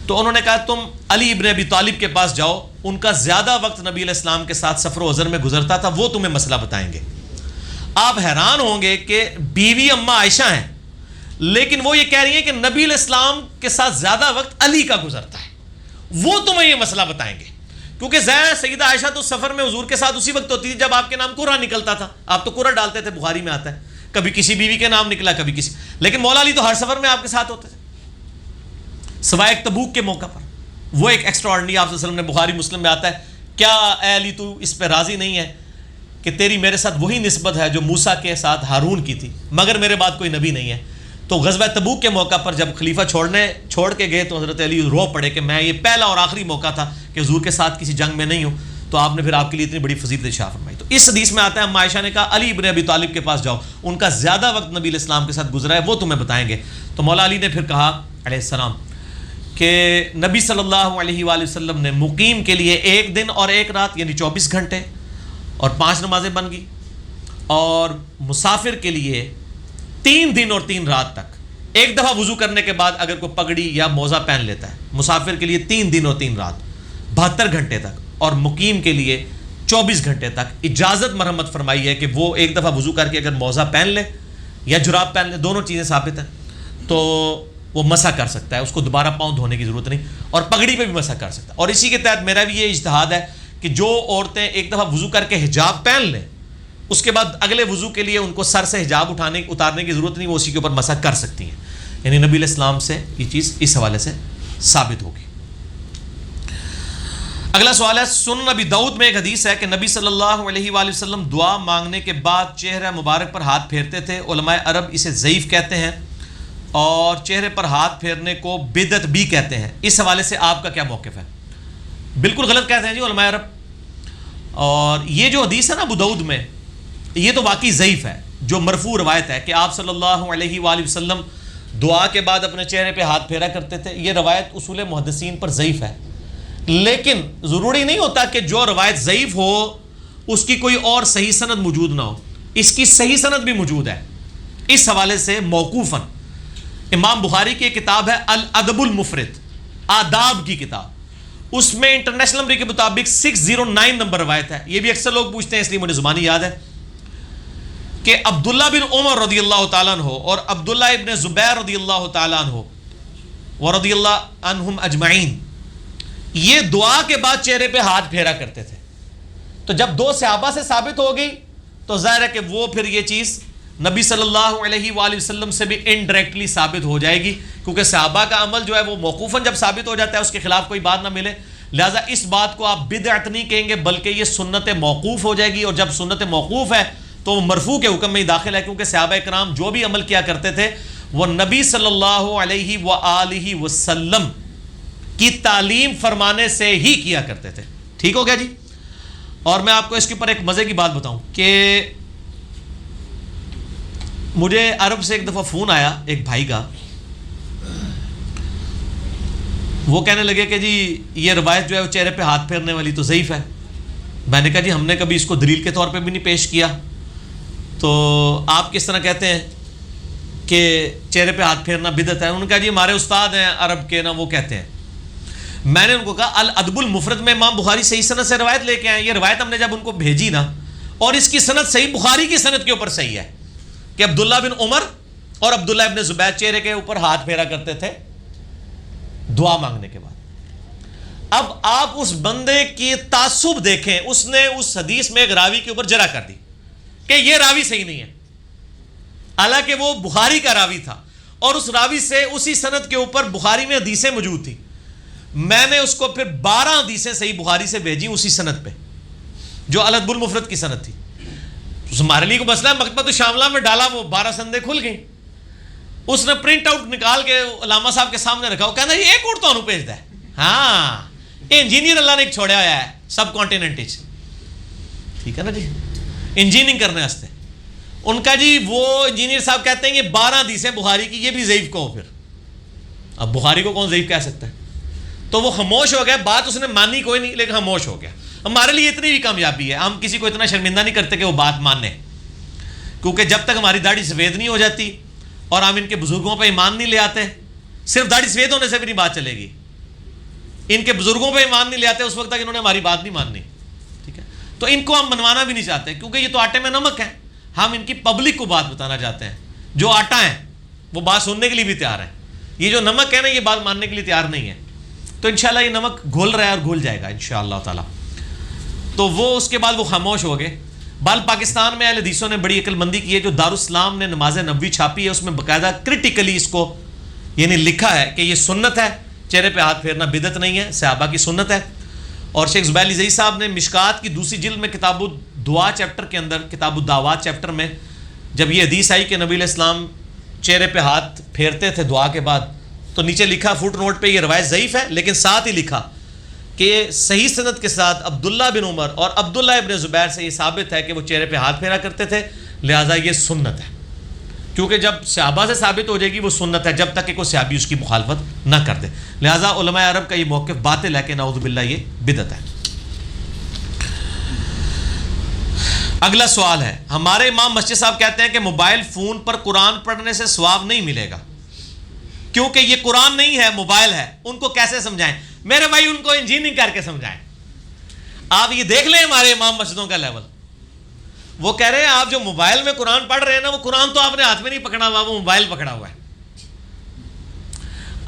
تو انہوں نے کہا تم علی ابن ابی طالب کے پاس جاؤ، ان کا زیادہ وقت نبی علیہ السلام کے ساتھ سفر و حضر میں گزرتا تھا، وہ تمہیں مسئلہ بتائیں گے۔ آپ حیران ہوں گے کہ بیوی اماں عائشہ ہیں، لیکن وہ یہ کہہ رہی ہیں کہ نبی علیہ السلام کے ساتھ زیادہ وقت علی کا گزرتا ہے، وہ تمہیں یہ مسئلہ بتائیں گے، کیونکہ سیدہ عائشہ تو سفر میں حضور کے ساتھ اسی وقت ہوتی تھی جب آپ کے نام قرہ نکلتا تھا، آپ تو قرہ ڈالتے تھے، بخاری میں آتا ہے، کبھی کسی بیوی کے نام نکلا کبھی کسی، لیکن مولا علی تو ہر سفر میں آپ کے ساتھ ہوتے تھے سوائے ایک تبوک کے موقع پر۔ وہ ایک ایکسٹرا آرڈنری آپ صلی اللہ علیہ وسلم نے بخاری مسلم میں آتا ہے، کیا اے علی تو اس پہ راضی نہیں ہے کہ تیری میرے ساتھ وہی نسبت ہے جو موسیٰ کے ساتھ ہارون کی تھی، مگر میرے بعد کوئی نبی نہیں ہے۔ تو غزوہ تبوک کے موقع پر جب خلیفہ چھوڑ کے گئے تو حضرت علی رو پڑے کہ میں یہ پہلا اور آخری موقع تھا کہ حضور کے ساتھ کسی جنگ میں نہیں ہوں، تو آپ نے پھر آپ کے لیے اتنی بڑی فضیلت ارشاد فرمائی۔ تو اس حدیث میں آتا ہے عائشہ نے کہا علی ابن ابی طالب کے پاس جاؤ، ان کا زیادہ وقت نبی علیہ السلام کے ساتھ گزرا ہے، وہ تمہیں بتائیں گے۔ تو مولا علی نے پھر کہا علیہ السلام کہ نبی صلی اللہ علیہ وآلہ وسلم نے مقیم کے لیے 1 دن اور 1 رات یعنی 24 گھنٹے اور 5 نمازیں بن گئی، اور مسافر کے لیے 3 دن اور 3 رات تک، ایک دفعہ وضو کرنے کے بعد اگر کوئی پگڑی یا موزہ پہن لیتا ہے، مسافر کے لیے 3 دن اور 3 رات 72 گھنٹے تک، اور مقیم کے لیے 24 گھنٹے تک اجازت مرحمت فرمائی ہے کہ وہ ایک دفعہ وضو کر کے اگر موزہ پہن لے یا جراب پہن لے، دونوں چیزیں ثابت ہیں، تو وہ مسح کر سکتا ہے، اس کو دوبارہ پاؤں دھونے کی ضرورت نہیں، اور پگڑی پہ بھی مسح کر سکتا ہے۔ اور اسی کے تحت میرا بھی یہ اجتہاد ہے کہ جو عورتیں ایک دفعہ وضو کر کے حجاب پہن لیں، اس کے بعد اگلے وضو کے لیے ان کو سر سے حجاب اتارنے کی ضرورت نہیں، وہ اسی کے اوپر مسح کر سکتی ہیں، یعنی نبی علیہ السلام سے یہ چیز اس حوالے سے ثابت ہوگی۔ اگلا سوال ہے، سنن نبی داؤد میں ایک حدیث ہے کہ نبی صلی اللہ علیہ وآلہ وسلم دعا مانگنے کے بعد چہرہ مبارک پر ہاتھ پھیرتے تھے، علماء عرب اسے ضعیف کہتے ہیں، اور چہرے پر ہاتھ پھیرنے کو بدعت بھی کہتے ہیں، اس حوالے سے آپ کا کیا موقف ہے؟ بالکل غلط کہتے ہیں جی علماء عرب، اور یہ جو حدیث ہے نا ابو داؤد میں، یہ تو واقعی ضعیف ہے، جو مرفوع روایت ہے کہ آپ صلی اللہ علیہ وآلہ وسلم دعا کے بعد اپنے چہرے پہ ہاتھ پھیرا کرتے تھے، یہ روایت اصول محدثین پر ضعیف ہے، لیکن ضروری نہیں ہوتا کہ جو روایت ضعیف ہو اس کی کوئی اور صحیح سند موجود نہ ہو، اس کی صحیح سند بھی موجود ہے۔ اس حوالے سے موقوفاً امام بخاری کی ایک کتاب ہے الادب المفرد، آداب کی کتاب, اس میں انٹرنیشنل نمبر کے مطابق 609 نمبر روایت ہے. یہ بھی اکثر لوگ پوچھتے ہیں اس لیے مجھے زبانی یاد ہے کہ عبداللہ بن عمر رضی اللہ تعالیٰ عنہ اور عبداللہ ابن زبیر رضی اللہ تعالیٰ عنہ ورضی اللہ عنہم اجمعین یہ دعا کے بعد چہرے پہ ہاتھ پھیرا کرتے تھے. تو جب دو صحابہ سے ثابت ہو گئی تو ظاہر ہے کہ وہ پھر یہ چیز نبی صلی اللہ علیہ وآلہ وسلم سے بھی انڈائریکٹلی ثابت ہو جائے گی, کیونکہ صحابہ کا عمل جو ہے وہ موقوفاً جب ثابت ہو جاتا ہے اس کے خلاف کوئی بات نہ ملے, لہٰذا اس بات کو آپ بدعت نہیں کہیں گے بلکہ یہ سنت موقوف ہو جائے گی. اور جب سنت موقوف ہے تو وہ مرفوع کے حکم میں ہی داخل ہے, کیونکہ صحابہ کرام جو بھی عمل کیا کرتے تھے وہ نبی صلی اللہ علیہ وآلہ وسلم کی تعلیم فرمانے سے ہی کیا کرتے تھے. ٹھیک ہو گیا جی. اور میں آپ کو اس کے اوپر ایک مزے کی بات بتاؤں کہ مجھے عرب سے ایک دفعہ فون آیا ایک بھائی کا, وہ کہنے لگے کہ جی یہ روایت جو ہے وہ چہرے پہ ہاتھ پھیرنے والی تو ضعیف ہے. میں نے کہا جی ہم نے کبھی اس کو دلیل کے طور پہ بھی نہیں پیش کیا, تو آپ کس طرح کہتے ہیں کہ چہرے پہ ہاتھ پھیرنا بدعت ہے؟ انہوں نے کہا جی ہمارے استاد ہیں عرب کے نا وہ کہتے ہیں. میں نے ان کو کہا الادب المفرد میں امام بخاری صحیح سند سے روایت لے کے آئے. یہ روایت ہم نے جب ان کو بھیجی نا, اور اس کی سند صحیح بخاری کی سند کے اوپر صحیح ہے کہ عبداللہ بن عمر اور عبداللہ ابن زبیر چہرے کے اوپر ہاتھ پھیرا کرتے تھے دعا مانگنے کے بعد. اب آپ اس بندے کی تعصب دیکھیں, اس نے اس حدیث میں ایک راوی کے اوپر جرح کر دی کہ یہ راوی صحیح نہیں ہے, حالانکہ وہ بخاری کا راوی تھا اور اس راوی سے اسی سند کے اوپر بخاری میں حدیثیں موجود تھیں. میں نے اس کو پھر 12 حدیثیں صحیح بخاری سے بھیجی اسی سند پہ جو الادب المفرد کی سند تھی. ہمارے لیے کو مسئلہ مکتبۃ الشاملہ میں ڈالا, وہ 12 سندیں کھل گئیں. اس نے پرنٹ آؤٹ نکال کے علامہ صاحب کے سامنے رکھا, وہ کہنا یہ ایک اور تو بھیج دے. ہاں انجینئر اللہ نے ایک چھوڑا ہوا ہے سب کانٹیننٹ, ٹھیک ہے نا جی, انجینئرنگ کرنے واسطے. ان کا جی وہ انجینئر صاحب کہتے ہیں یہ 12 حدیثیں بخاری کی یہ بھی ضعیف کہو. پھر اب بخاری کو کون ضعیف کہہ سکتا ہے؟ تو وہ خاموش ہو گیا. بات اس نے مانی کوئی نہیں لیکن خاموش ہو گیا. ہمارے لیے اتنی بھی کامیابی ہے, ہم کسی کو اتنا شرمندہ نہیں کرتے کہ وہ بات مانے, کیونکہ جب تک ہماری داڑھی سفید نہیں ہو جاتی اور ہم ان کے بزرگوں پہ ایمان نہیں لے آتے, صرف داڑھی سفید ہونے سے بھی نہیں بات چلے گی. ان کے بزرگوں پہ ایمان نہیں لے آتے اس وقت تک انہوں نے ہماری بات نہیں ماننی. ٹھیک ہے, تو ان کو ہم منوانا بھی نہیں چاہتے کیونکہ یہ تو آٹے میں نمک ہے. ہم ان کی پبلک کو بات بتانا چاہتے ہیں. جو آٹا ہے وہ بات سننے کے لیے بھی تیار ہے, یہ جو نمک ہے نا یہ بات ماننے کے لیے تیار نہیں ہے. تو انشاءاللہ یہ نمک گھل رہا ہے اور گھل جائے گا انشاءاللہ تعالی. تو وہ اس کے بعد وہ خاموش ہو گئے. بال پاکستان میں اہل حدیثوں نے بڑی عقل مندی کی ہے, جو دارالاسلام نے نماز نبوی چھاپی ہے اس میں باقاعدہ کرٹیکلی اس کو یعنی لکھا ہے کہ یہ سنت ہے, چہرے پہ ہاتھ پھیرنا بدعت نہیں ہے, صحابہ کی سنت ہے. اور شیخ زبیر علی زئی صاحب نے مشکات کی دوسری جلد میں کتاب الدعا چیپٹر کے اندر, کتاب الدعوات چیپٹر میں جب یہ حدیث آئی کہ نبی علیہ السلام چہرے پہ ہاتھ پھیرتے تھے دعا کے بعد, تو نیچے لکھا فٹ نوٹ پہ یہ روایت ضعیف ہے, لیکن ساتھ ہی لکھا کہ صحیح سند کے ساتھ عبداللہ بن عمر اور عبداللہ ابن زبیر سے یہ ثابت ہے کہ وہ چہرے پہ ہاتھ پھیرا کرتے تھے, لہٰذا یہ سنت ہے. کیونکہ جب صحابہ سے ثابت ہو جائے گی وہ سنت ہے جب تک کہ کوئی صحابی اس کی مخالفت نہ کر دے. لہٰذا علماء عرب کا یہ موقف باطل ہے کہ نعوذ باللہ یہ بدعت ہے. اگلا سوال ہے, ہمارے امام مسجد صاحب کہتے ہیں کہ موبائل فون پر قرآن پڑھنے سے ثواب نہیں ملے گا کیونکہ یہ قرآن نہیں ہے موبائل ہے. ان کو کیسے سمجھائیں؟ میرے بھائی ان کو انجینئرنگ کر کے سمجھائیں. آپ یہ دیکھ لیں ہمارے امام مسجدوں کا لیول, وہ کہہ رہے ہیں آپ جو موبائل میں قرآن پڑھ رہے ہیں نا وہ قرآن تو آپ نے ہاتھ میں نہیں پکڑا ہوا, وہ موبائل پکڑا ہوا ہے.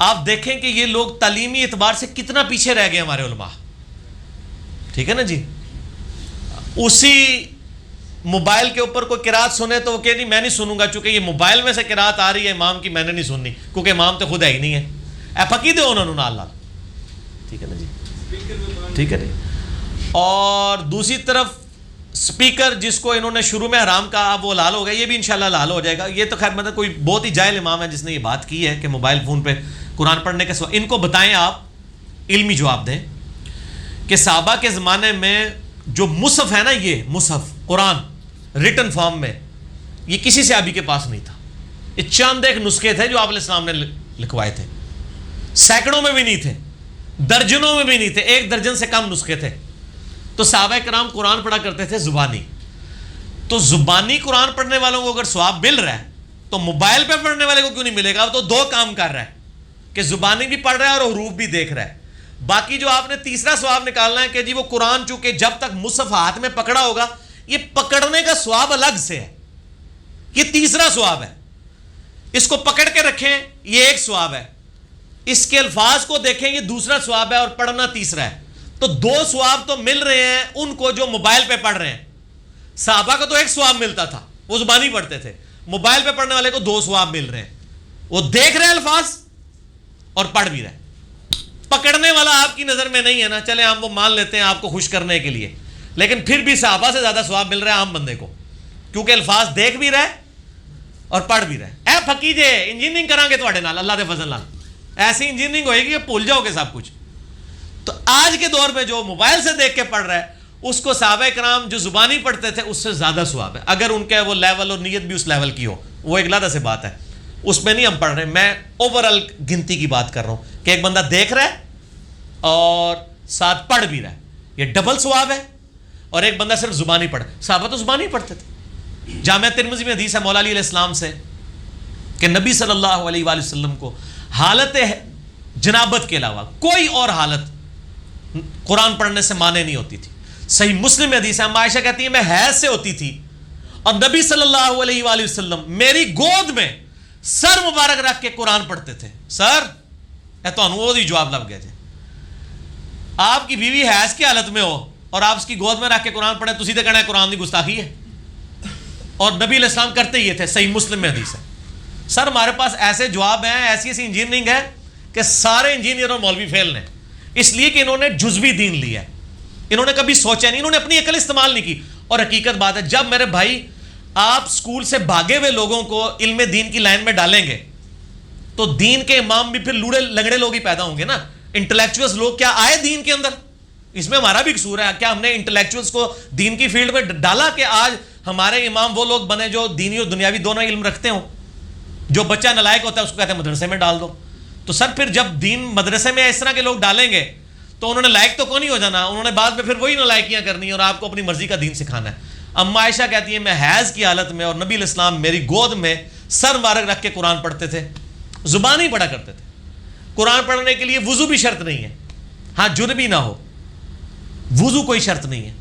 آپ دیکھیں کہ یہ لوگ تعلیمی اعتبار سے کتنا پیچھے رہ گئے ہمارے علماء. ٹھیک ہے نا جی, اسی موبائل کے اوپر کوئی قرات سنے تو وہ کہ نہیں میں نہیں سنوں گا چونکہ یہ موبائل میں سے قرات آ رہی ہے امام کی, میں نے نہیں سننی کیونکہ امام تو خود ہے ہی نہیں ہے. اے فقید ہو انہوں نے اللہ. ٹھیک ہے نا جی, ٹھیک ہے. اور دوسری طرف سپیکر جس کو انہوں نے شروع میں حرام کہا وہ حلال ہو گیا, یہ بھی انشاءاللہ حلال ہو جائے گا. یہ تو خیر مطلب کوئی بہت ہی جاہل امام ہے جس نے یہ بات کی ہے کہ موبائل فون پہ قرآن پڑھنے کا سوال. ان کو بتائیں, آپ علمی جواب دیں کہ صحابہ کے زمانے میں جو مصحف ہے نا, یہ مصحف قرآن ریٹن فارم میں, یہ کسی صحابی کے پاس نہیں تھا. یہ چند ایک نسخے تھے جو آپ علیہ السلام نے لکھوائے تھے, سینکڑوں میں بھی نہیں تھے, درجنوں میں بھی نہیں تھے, 1 درجن سے کم نسخے تھے. تو صحابہ کرام قرآن پڑھا کرتے تھے زبانی. تو زبانی قرآن پڑھنے والوں کو اگر ثواب مل رہا ہے تو موبائل پہ پڑھنے والے کو کیوں نہیں ملے گا؟ تو 2 کام کر رہا ہے. کہ زبانی بھی پڑھ رہا ہے اور حروف بھی دیکھ رہا ہے. باقی جو آپ نے تیسرا ثواب نکالنا ہے کہ جی وہ قرآن چونکہ جب تک مصحف ہاتھ میں پکڑا ہوگا, یہ پکڑنے کا ثواب الگ سے ہے, یہ تیسرا ثواب ہے. اس کو پکڑ کے رکھیں, یہ ایک ثواب ہے. اس کے الفاظ کو دیکھیں, یہ دوسرا ثواب ہے, اور پڑھنا تیسرا ہے. تو دو ثواب تو مل رہے ہیں ان کو جو موبائل پہ پڑھ رہے ہیں. صحابہ کو تو ایک ثواب ملتا تھا, وہ زبانی پڑھتے تھے. موبائل پہ پڑھنے والے کو دو ثواب مل رہے ہیں, وہ دیکھ رہے ہیں الفاظ اور پڑھ بھی رہے. پکڑنے والا آپ کی نظر میں نہیں ہے نا, چلے ہم وہ مان لیتے ہیں آپ کو خوش کرنے کے لیے, لیکن پھر بھی صحابہ سے زیادہ ثواب مل رہا ہے عام بندے کو, کیونکہ الفاظ دیکھ بھی رہے اور پڑھ بھی رہے. اے پھکی جے انجینئرنگ کریں گے تواڈے نال, اللہ دے فضل نال ایسی انجینئرنگ ہوئے گی کہ بھول جاؤ گے سب کچھ. تو آج کے دور میں جو موبائل سے دیکھ کے پڑھ رہا ہے اس کو صحابہ کرام جو زبانی پڑھتے تھے اس سے زیادہ ثواب ہے, اگر ان کا وہ لیول اور نیت بھی اس لیول کی ہو. وہ ایک علیحدہ سے بات ہے, اس میں نہیں ہم پڑھ رہے. میں اوور آل گنتی کی بات کر رہا ہوں کہ ایک بندہ دیکھ رہا ہے اور ساتھ پڑھ بھی رہا ہے, یہ ڈبل ثواب ہے. اور ایک بندہ صرف زبانی پڑھ, صحابہ تو زبانی پڑھتے تھے. جامعہ ترمذی میں حدیث ہے مولا علی علیہ السلام سے کہ نبی صلی اللہ علیہ وآلہ وسلم کو حالت جنابت کے علاوہ کوئی اور حالت قرآن پڑھنے سے مانے نہیں ہوتی تھی. صحیح مسلم میں حدیث ہے, عائشہ کہتی ہے میں حیض سے ہوتی تھی اور نبی صلی اللہ علیہ وآلہ وسلم میری گود میں سر مبارک رکھ کے قرآن پڑھتے تھے. سر اے تو وہ جواب لگ گیا جی, آپ کی بیوی حیض کی حالت میں ہو اور آپ اس کی گود میں رکھ کے قرآن پڑھیں, تسی تے کہنا ہے قرآن کی گستاخی ہے. اور نبی علیہ السلام کرتے ہی تھے, صحیح مسلم میں حدیث ہے. سر ہمارے پاس ایسے جواب ہیں, ایسی ایسی انجینئرنگ ہے کہ سارے انجینئر اور مولوی فیل ہیں, اس لیے کہ انہوں نے جزوی دین لیا ہے, انہوں نے کبھی سوچا نہیں, انہوں نے اپنی عقل استعمال نہیں کی. اور حقیقت بات ہے, جب میرے بھائی آپ اسکول سے بھاگے ہوئے لوگوں کو علم دین کی لائن میں ڈالیں گے تو دین کے امام بھی پھر لوڑے لنگڑے لوگ ہی پیدا ہوں گے نا. انٹلیکچوئلس لوگ کیا آئے دین کے اندر, اس میں ہمارا بھی قصور ہے. کیا ہم نے انٹلیکچوئلس کو دین کی فیلڈ میں ڈالا کہ آج ہمارے امام وہ لوگ بنے جو دینی اور دنیاوی دونوں علم رکھتے ہوں. جو بچہ نالائق ہوتا ہے اس کو کہتے ہیں مدرسے میں ڈال دو. تو سر پھر جب دین مدرسے میں اس طرح کے لوگ ڈالیں گے تو انہوں نے لائق تو کون نہیں ہو جانا, انہوں نے بعد میں پھر وہی نالائکیاں کرنی اور آپ کو اپنی مرضی کا دین سکھانا ہے. اما عائشہ کہتی ہے میں حیض کی حالت میں اور نبی علیہ السلام میری گود میں سر مبارک رکھ کے قرآن پڑھتے تھے, زبان ہی پڑھا کرتے تھے. قرآن پڑھنے کے لیے وضو بھی شرط نہیں ہے, ہاں جنبی نہ ہو, وضو کوئی شرط نہیں ہے.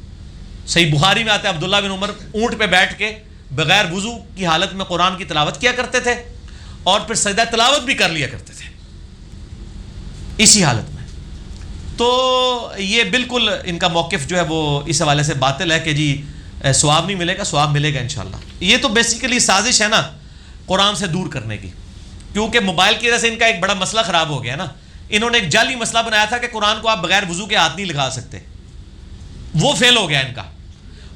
صحیح بخاری میں آتا ہے عبداللہ بن عمر اونٹ پہ بیٹھ کے بغیر وضو کی حالت میں قرآن کی تلاوت کیا کرتے تھے اور پھر سجدہ تلاوت بھی کر لیا کرتے تھے اسی حالت میں. تو یہ بالکل ان کا موقف جو ہے وہ اس حوالے سے باطل ہے کہ جی ثواب نہیں ملے گا, ثواب ملے گا انشاءاللہ. یہ تو بیسیکلی سازش ہے نا قرآن سے دور کرنے کی, کیونکہ موبائل کی وجہ سے ان کا ایک بڑا مسئلہ خراب ہو گیا نا. انہوں نے ایک جعلی مسئلہ بنایا تھا کہ قرآن کو آپ بغیر وضو کے ہاتھ نہیں لگا سکتے, وہ فیل ہو گیا ان کا.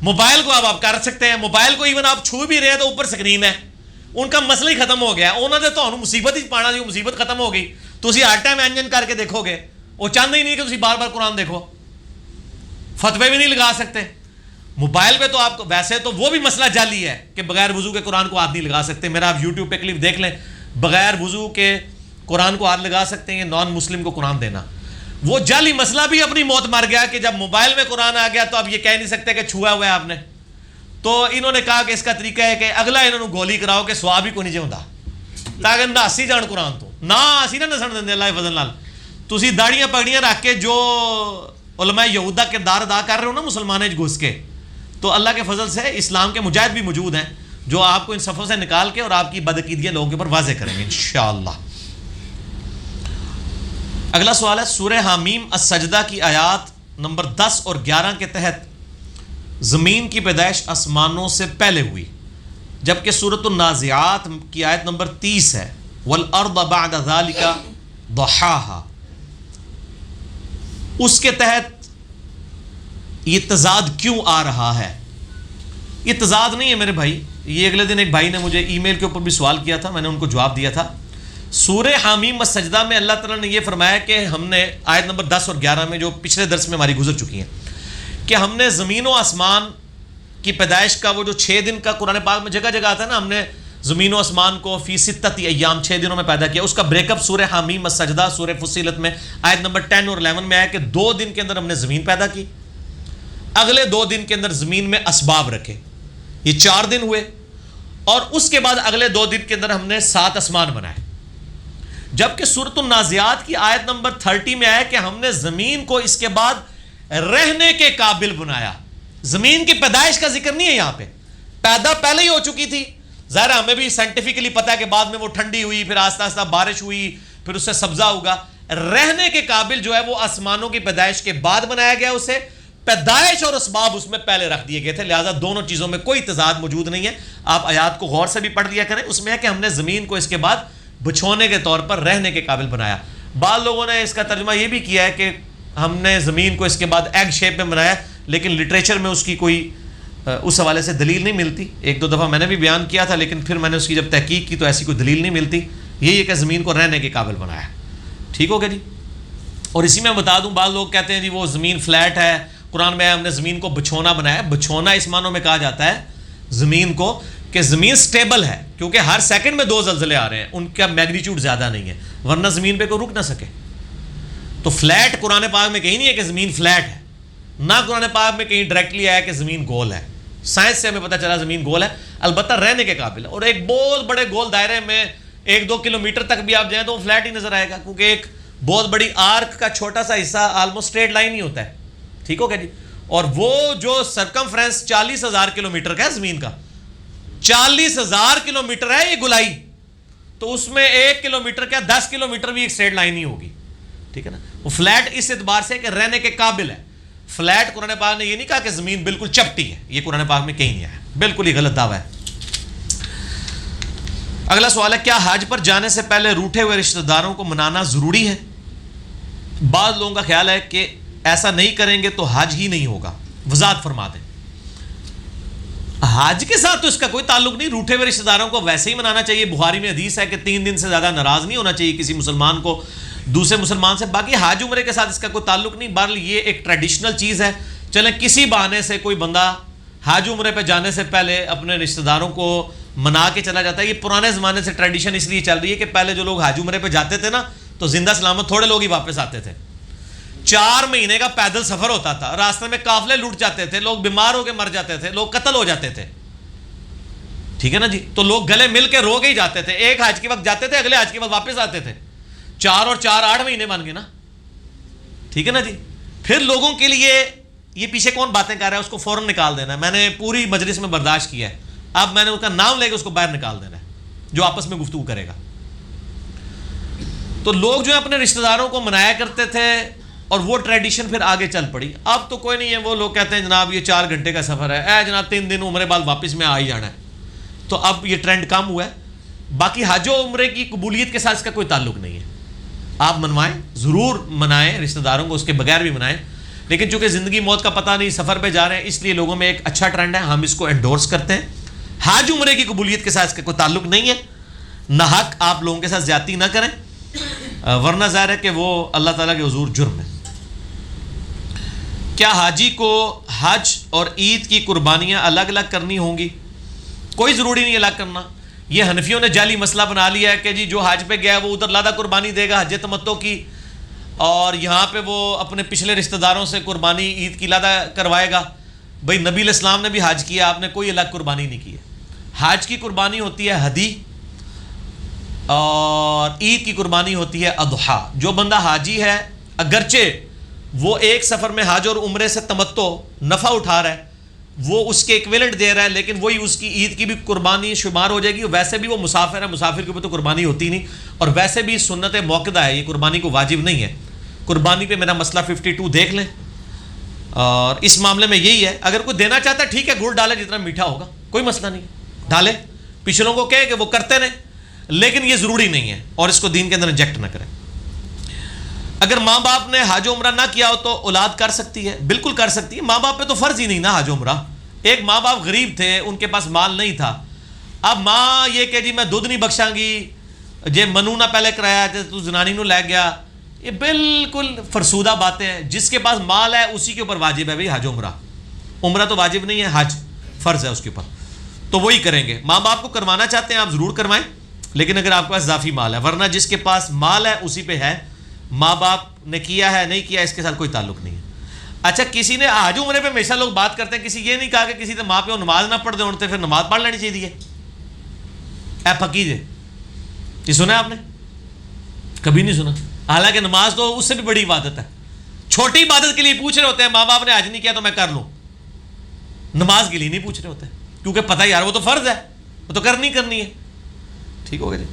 موبائل کو آپ کر سکتے ہیں, موبائل کو ایون آپ چھو بھی رہے ہیں تو اوپر سکرین ہے, ان کا مسئلہ ہی ختم ہو گیا. انہوں نے تو مصیبت ہی پانا جی, مصیبت ختم ہو گئی. تو اسی ہر ٹائم انجن کر کے دیکھو گے, وہ چاہتے ہی نہیں کہ تسی بار بار قرآن دیکھو. فتوے بھی نہیں لگا سکتے موبائل پہ, تو آپ کو ویسے تو وہ بھی مسئلہ جعلی ہے کہ بغیر وضو کے قرآن کو ہاتھ نہیں لگا سکتے. میرا آپ یوٹیوب پہ کلپ دیکھ لیں, بغیر وضو کے قرآن کو ہاتھ لگا سکتے ہیں, نان مسلم کو قرآن دینا. وہ جعلی مسئلہ بھی اپنی موت مر گیا کہ جب موبائل میں قرآن آ گیا تو اب یہ کہہ نہیں سکتے کہ چھوا ہوا ہے آپ نے. تو انہوں نے کہا کہ اس کا طریقہ ہے کہ اگلا انہوں نے گولی کراؤ کہ سواب ہی کو نہیں ہوتا, تاکہ ناسی جان قرآن تو نہ اسی نہ نسن دیں اللہ فضل نال. تسی داڑیاں پگڑیاں رکھ کے جو علماء یہودہ کردار ادا کر رہے ہو نا مسلمانوں گھس کے, تو اللہ کے فضل سے اسلام کے مجاہد بھی موجود ہیں جو آپ کو ان صفوں سے نکال کے اور آپ کی بدعقیدگیاں لوگوں کے اوپر واضح کریں گے انشاءاللہ. اگلا سوال ہے سورہ حامیم السجدہ کی آیات نمبر 10 اور 11 کے تحت زمین کی پیدائش آسمانوں سے پہلے ہوئی, جبکہ سورۃ النازعات کی آیت نمبر 30 ہے والارض بعد ذلك ضحاها. اس کے تحت یہ تضاد کیوں آ رہا ہے؟ یہ تضاد نہیں ہے میرے بھائی, یہ اگلے دن ایک بھائی نے مجھے ای میل کے اوپر بھی سوال کیا تھا, میں نے ان کو جواب دیا تھا. سورہ حامیم السجدہ میں اللہ تعالیٰ نے یہ فرمایا کہ ہم نے آیت نمبر 10 اور 11 میں جو پچھلے درس میں ہماری گزر چکی ہیں کہ ہم نے زمین و آسمان کی پیدائش کا وہ جو 6 دن کا قرآن پاک میں جگہ جگہ آتا ہے نا, ہم نے زمین و آسمان کو فی ستۃ ایام 6 دنوں میں پیدا کیا. اس کا بریک اپ سورہ حامیم السجدہ سورہ فصیلت میں آیت نمبر 10 اور 11 میں آیا کہ 2 دن کے اندر ہم نے زمین پیدا کی, اگلے 2 دن کے اندر زمین میں اسباب رکھے, یہ 4 دن ہوئے, اور اس کے بعد اگلے 2 دن کے اندر ہم نے 7 آسمان بنائے. جبکہ سورۃ النازعات کی آیت نمبر 30 میں آیا کہ ہم نے زمین کو اس کے بعد رہنے کے قابل بنایا. زمین کی پیدائش کا ذکر نہیں ہے یہاں پہ, پیدا پہلے ہی ہو چکی تھی. ظاہر ہمیں بھی سائنٹیفکلی پتا ہے کہ بعد میں وہ ٹھنڈی ہوئی, پھر آہستہ آہستہ بارش ہوئی, پھر اس سے سبزہ ہوگا. رہنے کے قابل جو ہے وہ آسمانوں کی پیدائش کے بعد بنایا گیا, اسے پیدائش اور اسباب اس میں پہلے رکھ دیے گئے تھے. لہٰذا دونوں چیزوں میں کوئی تضاد موجود نہیں ہے. آپ آیات کو غور سے بھی پڑھ لیا کریں, اس میں ہے کہ ہم نے زمین کو اس کے بعد بچھونے کے طور پر رہنے کے قابل بنایا. بعض لوگوں نے اس کا ترجمہ یہ بھی کیا ہے کہ ہم نے زمین کو اس کے بعد ایگ شیپ میں بنایا, لیکن لٹریچر میں اس کی کوئی اس حوالے سے دلیل نہیں ملتی. ایک دو دفعہ میں نے بھی بیان کیا تھا, لیکن پھر میں نے اس کی جب تحقیق کی تو ایسی کوئی دلیل نہیں ملتی. یہی ہے کہ زمین کو رہنے کے قابل بنایا. ٹھیک ہو گیا جی. اور اسی میں بتا دوں, بعض لوگ کہتے ہیں جی وہ زمین فلیٹ ہے, قرآن میں ہم نے زمین کو بچھونا بنایا. بچھونا اس معنوں میں کہا جاتا ہے زمین کو کہ زمین سٹیبل ہے, کیونکہ ہر سیکنڈ میں 2 زلزلے آ رہے ہیں, ان کا میگنیچیوڈ زیادہ نہیں ہے, ورنہ زمین پہ کوئی رک نہ سکے. تو فلیٹ قرآن پاک میں کہیں نہیں ہے کہ زمین فلیٹ ہے, نہ قرآن پاک میں کہیں ڈائریکٹلی آیا کہ زمین گول ہے. سائنس سے ہمیں پتہ چلا زمین گول ہے, البتہ رہنے کے قابل ہے. اور ایک بہت بڑے گول دائرے میں 1-2 کلومیٹر تک بھی آپ جائیں تو وہ فلیٹ ہی نظر آئے گا, کیونکہ ایک بہت بڑی آرک کا چھوٹا سا حصہ آلموسٹ اسٹریٹ لائن ہی ہوتا ہے. ٹھیک ہو گیا جی. اور وہ جو سرکمفرنس 40,000 کلومیٹر کا ہے زمین کا, 40,000 کلومیٹر ہے یہ گولائی, تو اس میں 1 کلومیٹر کیا 10 کلومیٹر بھی ایک اسٹریٹ لائن ہی ہوگی. ٹھیک ہے نا. وہ فلیٹ اس اعتبار سے کہ رہنے کے قابل ہے. فلیٹ قرآن پاک نے یہ نہیں کہا کہ زمین بالکل چپٹی ہے, یہ قرآن پاک میں کہیں نہیں آیا, بالکل ہی غلط دعویٰ ہے. اگلا سوال ہے, کیا حج پر جانے سے پہلے روٹھے ہوئے رشتہ داروں کو منانا ضروری ہے؟ بعض لوگوں کا خیال ہے کہ ایسا نہیں کریں گے تو حج ہی نہیں ہوگا. وضاحت فرما دیں. حج کے ساتھ تو اس کا کوئی تعلق نہیں, روٹھے ہوئے رشتہ داروں کو ویسے ہی منانا چاہیے. بخاری میں حدیث ہے کہ 3 دن سے زیادہ ناراض نہیں ہونا چاہیے کسی مسلمان کو دوسرے مسلمان سے. باقی حج عمرے کے ساتھ اس کا کوئی تعلق نہیں. بہرحال یہ ایک ٹریڈیشنل چیز ہے. چلیں کسی بہانے سے کوئی بندہ حج عمرے پہ جانے سے پہلے اپنے رشتہ داروں کو منا کے چلا جاتا ہے. یہ پرانے زمانے سے ٹریڈیشن اس لیے چل رہی ہے کہ پہلے جو لوگ حج عمرے پہ جاتے تھے نا تو زندہ سلامت تھوڑے لوگ ہی واپس آتے تھے. 4 مہینے کا پیدل سفر ہوتا تھا, راستے میں قافلے لوٹ جاتے تھے, لوگ بیمار ہو کے مر جاتے تھے, لوگ قتل ہو جاتے تھے. ٹھیک ہے نا جی. تو لوگ گلے مل کے رو کے ہی جاتے تھے. ایک حج کے وقت جاتے تھے, اگلے حج کے وقت واپس آتے تھے. 4 اور 4 8 مہینے بن گئے نا. ٹھیک ہے نا جی. پھر لوگوں کے لیے یہ پیچھے کون باتیں کر رہا ہے اس کو فوراً نکال دینا ہے. میں نے پوری مجلس میں برداشت کیا ہے, اب میں نے اس کا نام لے کے اس کو باہر نکال دینا ہے جو آپس میں گفتگو کرے گا. تو لوگ جو ہے اپنے رشتہ داروں کو منایا کرتے تھے اور وہ ٹریڈیشن پھر آگے چل پڑی. اب تو کوئی نہیں ہے, وہ لوگ کہتے ہیں جناب یہ 4 گھنٹے کا سفر ہے, اے جناب 3 دن عمرے بعد واپس میں آ ہی جانا ہے. تو اب یہ ٹرینڈ کم ہوا ہے. باقی حج و عمرے کی قبولیت کے ساتھ اس کا کوئی تعلق نہیں ہے. آپ منوائیں, ضرور منائیں رشتہ داروں کو, اس کے بغیر بھی منائیں, لیکن چونکہ زندگی موت کا پتہ نہیں, سفر پہ جا رہے ہیں, اس لیے لوگوں میں ایک اچھا ٹرینڈ ہے, ہم اس کو انڈورس کرتے ہیں. حج عمرے کی قبولیت کے ساتھ اس کا کوئی تعلق نہیں ہے. نہ حق آپ لوگوں کے ساتھ زیادتی نہ کریں, ورنہ ظاہر ہے کہ وہ اللہ تعالیٰ کے حضور جرم ہے. کیا حاجی کو حج اور عید کی قربانیاں الگ الگ کرنی ہوں گی؟ کوئی ضروری نہیں الگ کرنا. یہ حنفیوں نے جعلی مسئلہ بنا لیا ہے کہ جی جو حج پہ گیا ہے وہ ادھر لادہ قربانی دے گا حج تمتع کی, اور یہاں پہ وہ اپنے پچھلے رشتہ داروں سے قربانی عید کی لادہ کروائے گا. بھائی نبی علیہ السلام نے بھی حج کیا, آپ نے کوئی الگ قربانی نہیں کی ہے. حج کی قربانی ہوتی ہے ہدی, اور عید کی قربانی ہوتی ہے اضحیٰ. جو بندہ حاجی ہے اگرچہ وہ ایک سفر میں حج اور عمرے سے تمتع نفع اٹھا رہا ہے, وہ اس کے ایکویلنٹ دے رہا ہے, لیکن وہی اس کی عید کی بھی قربانی شمار ہو جائے گی. ویسے بھی وہ مسافر ہے, مسافر کے اوپر تو قربانی ہوتی نہیں, اور ویسے بھی سنت موقدہ ہے, یہ قربانی کو واجب نہیں ہے. قربانی پہ میرا مسئلہ 52 دیکھ لیں, اور اس معاملے میں یہی ہے. اگر کوئی دینا چاہتا ہے ٹھیک ہے, گڑ ڈالے جتنا میٹھا ہوگا, کوئی مسئلہ نہیں, ڈالے. پچھلوں کو کہے کہ وہ کرتے رہیں, لیکن یہ ضروری نہیں ہے, اور اس کو دین کے اندر انجیکٹ نہ کریں. اگر ماں باپ نے حج و عمرہ نہ کیا ہو تو اولاد کر سکتی ہے؟ بالکل کر سکتی ہے. ماں باپ پہ تو فرض ہی نہیں نا حج و عمرہ. ایک ماں باپ غریب تھے, ان کے پاس مال نہیں تھا, اب ماں یہ کہ جی میں دودھ نہیں بخشاں گی, جے منو نہ پہلے کرایا تو زنانی نو لے گیا, یہ بالکل فرسودہ باتیں ہیں. جس کے پاس مال ہے اسی کے اوپر واجب ہے بھائی حج و عمرہ. عمرہ تو واجب نہیں ہے, حج فرض ہے اس کے اوپر, تو وہی کریں گے. ماں باپ کو کروانا چاہتے ہیں آپ ضرور کروائیں, لیکن اگر آپ کے پاس اضافی مال ہے, ورنہ جس کے پاس مال ہے اسی پہ ہے. ماں باپ نے کیا ہے نہیں کیا اس کے ساتھ کوئی تعلق نہیں ہے. اچھا کسی نے حج عمرے پہ ہمیشہ لوگ بات کرتے ہیں, کسی یہ نہیں کہا کہ کسی نے ماں پہ نماز نہ پڑھ دے ہوتے پھر نماز پڑھ لینی چاہیے. اے پکی جے یہ سنا ہے آپ نے؟ کبھی نہیں سنا. حالانکہ نماز تو اس سے بھی بڑی عبادت ہے. چھوٹی عبادت کے لیے پوچھ رہے ہوتے ہیں, ماں باپ نے حج نہیں کیا تو میں کر لوں. نماز کے لیے نہیں پوچھ رہے ہوتے کیونکہ پتہ یار وہ تو فرض ہے, وہ تو کرنی ہے. ٹھیک ہو گیا جی.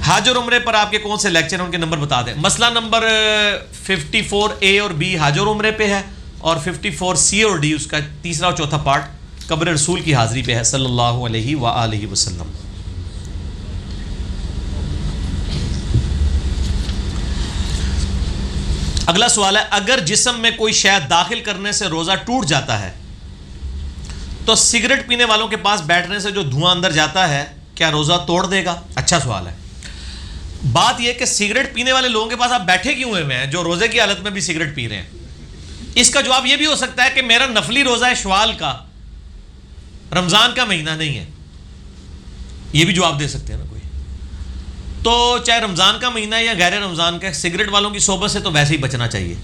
حج اور عمرے پر آپ کے کون سے لیکچر ہیں, ان کے نمبر بتا دیں. مسئلہ نمبر 54A اور B حج اور عمرے پہ ہے, اور 54C اور D اس کا تیسرا اور چوتھا پارٹ قبر رسول کی حاضری پہ ہے صلی اللہ علیہ وآلہ وسلم. اگلا سوال ہے, اگر جسم میں کوئی شے داخل کرنے سے روزہ ٹوٹ جاتا ہے تو سگریٹ پینے والوں کے پاس بیٹھنے سے جو دھواں اندر جاتا ہے کیا روزہ توڑ دے گا؟ اچھا سوال ہے. بات یہ کہ سگریٹ پینے والے لوگوں کے پاس آپ بیٹھے کیوں ہوئے ہیں جو روزے کی حالت میں بھی سگریٹ پی رہے ہیں؟ اس کا جواب یہ بھی ہو سکتا ہے کہ میرا نفلی روزہ ہے شوال کا, رمضان کا مہینہ نہیں ہے. یہ بھی جواب دے سکتے ہیں نا کوئی. تو چاہے رمضان کا مہینہ ہے یا غیر رمضان کا, سگریٹ والوں کی صحبت سے تو ویسے ہی بچنا چاہیے,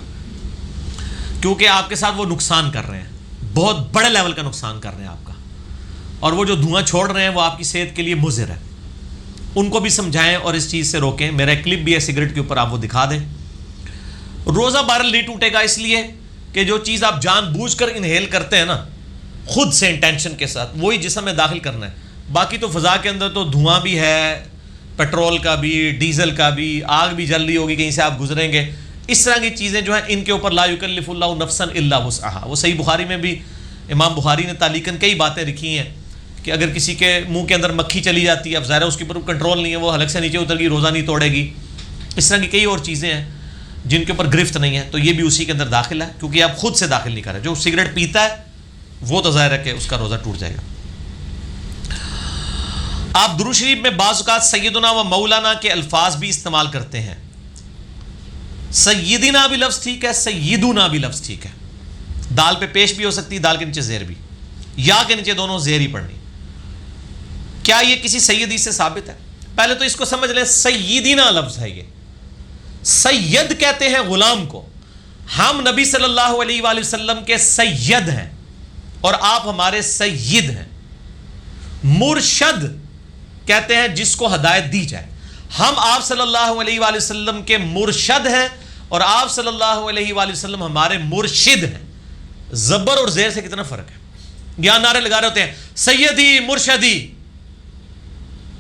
کیونکہ آپ کے ساتھ وہ نقصان کر رہے ہیں, بہت بڑے لیول کا نقصان کر رہے ہیں آپ کا, اور وہ جو دھواں چھوڑ رہے ہیں وہ آپ کی صحت کے لیے مضر ہے. ان کو بھی سمجھائیں اور اس چیز سے روکیں. میرا ایک کلپ بھی ہے سگریٹ کے اوپر, آپ وہ دکھا دیں. روزہ بہرحال نہیں ٹوٹے گا, اس لیے کہ جو چیز آپ جان بوجھ کر انہیل کرتے ہیں نا خود سے انٹینشن کے ساتھ, وہی جسم میں داخل کرنا ہے. باقی تو فضا کے اندر تو دھواں بھی ہے, پیٹرول کا بھی, ڈیزل کا بھی, آگ بھی جل رہی ہوگی کہیں سے آپ گزریں گے. اس طرح کی چیزیں جو ہیں ان کے اوپر لا یکلف اللہ نفسا الا وسعها. وہ صحیح بخاری میں بھی امام بخاری نے تعلیقاً کئی باتیں لکھی ہیں کہ اگر کسی کے منہ کے اندر مکھی چلی جاتی ہے, اب ظاہر ہے اس کے اوپر کنٹرول نہیں ہے, وہ حلق سے نیچے اتر گئی, روزہ نہیں توڑے گی. اس طرح کی کئی اور چیزیں ہیں جن کے اوپر گرفت نہیں ہے, تو یہ بھی اسی کے اندر داخل ہے, کیونکہ آپ خود سے داخل نہیں کر رہے. جو سگریٹ پیتا ہے وہ تو ظاہر ہے کہ اس کا روزہ ٹوٹ جائے گا. آپ درود شریف میں بعض اوقات سیدنا و مولانا کے الفاظ بھی استعمال کرتے ہیں. سیدنا بھی لفظ ٹھیک ہے, سیدنا بھی لفظ ٹھیک ہے. دال پہ پیش بھی ہو سکتی, دال کے نیچے زیر بھی, یا کے نیچے دونوں زیر ہی پڑھنی. کیا یہ کسی سیدی سے ثابت ہے؟ پہلے تو اس کو سمجھ لیں, سیدنا لفظ ہے, یہ سید کہتے ہیں غلام کو. ہم نبی صلی اللہ علیہ وآلہ وسلم کے سید ہیں اور آپ ہمارے سید ہیں. مرشد کہتے ہیں جس کو ہدایت دی جائے. ہم آپ صلی اللہ علیہ وآلہ وسلم کے مرشد ہیں اور آپ صلی اللہ علیہ وآلہ وسلم ہمارے مرشد ہیں. زبر اور زیر سے کتنا فرق ہے. یہاں نعرے لگا رہے ہوتے ہیں سیدی مرشدی,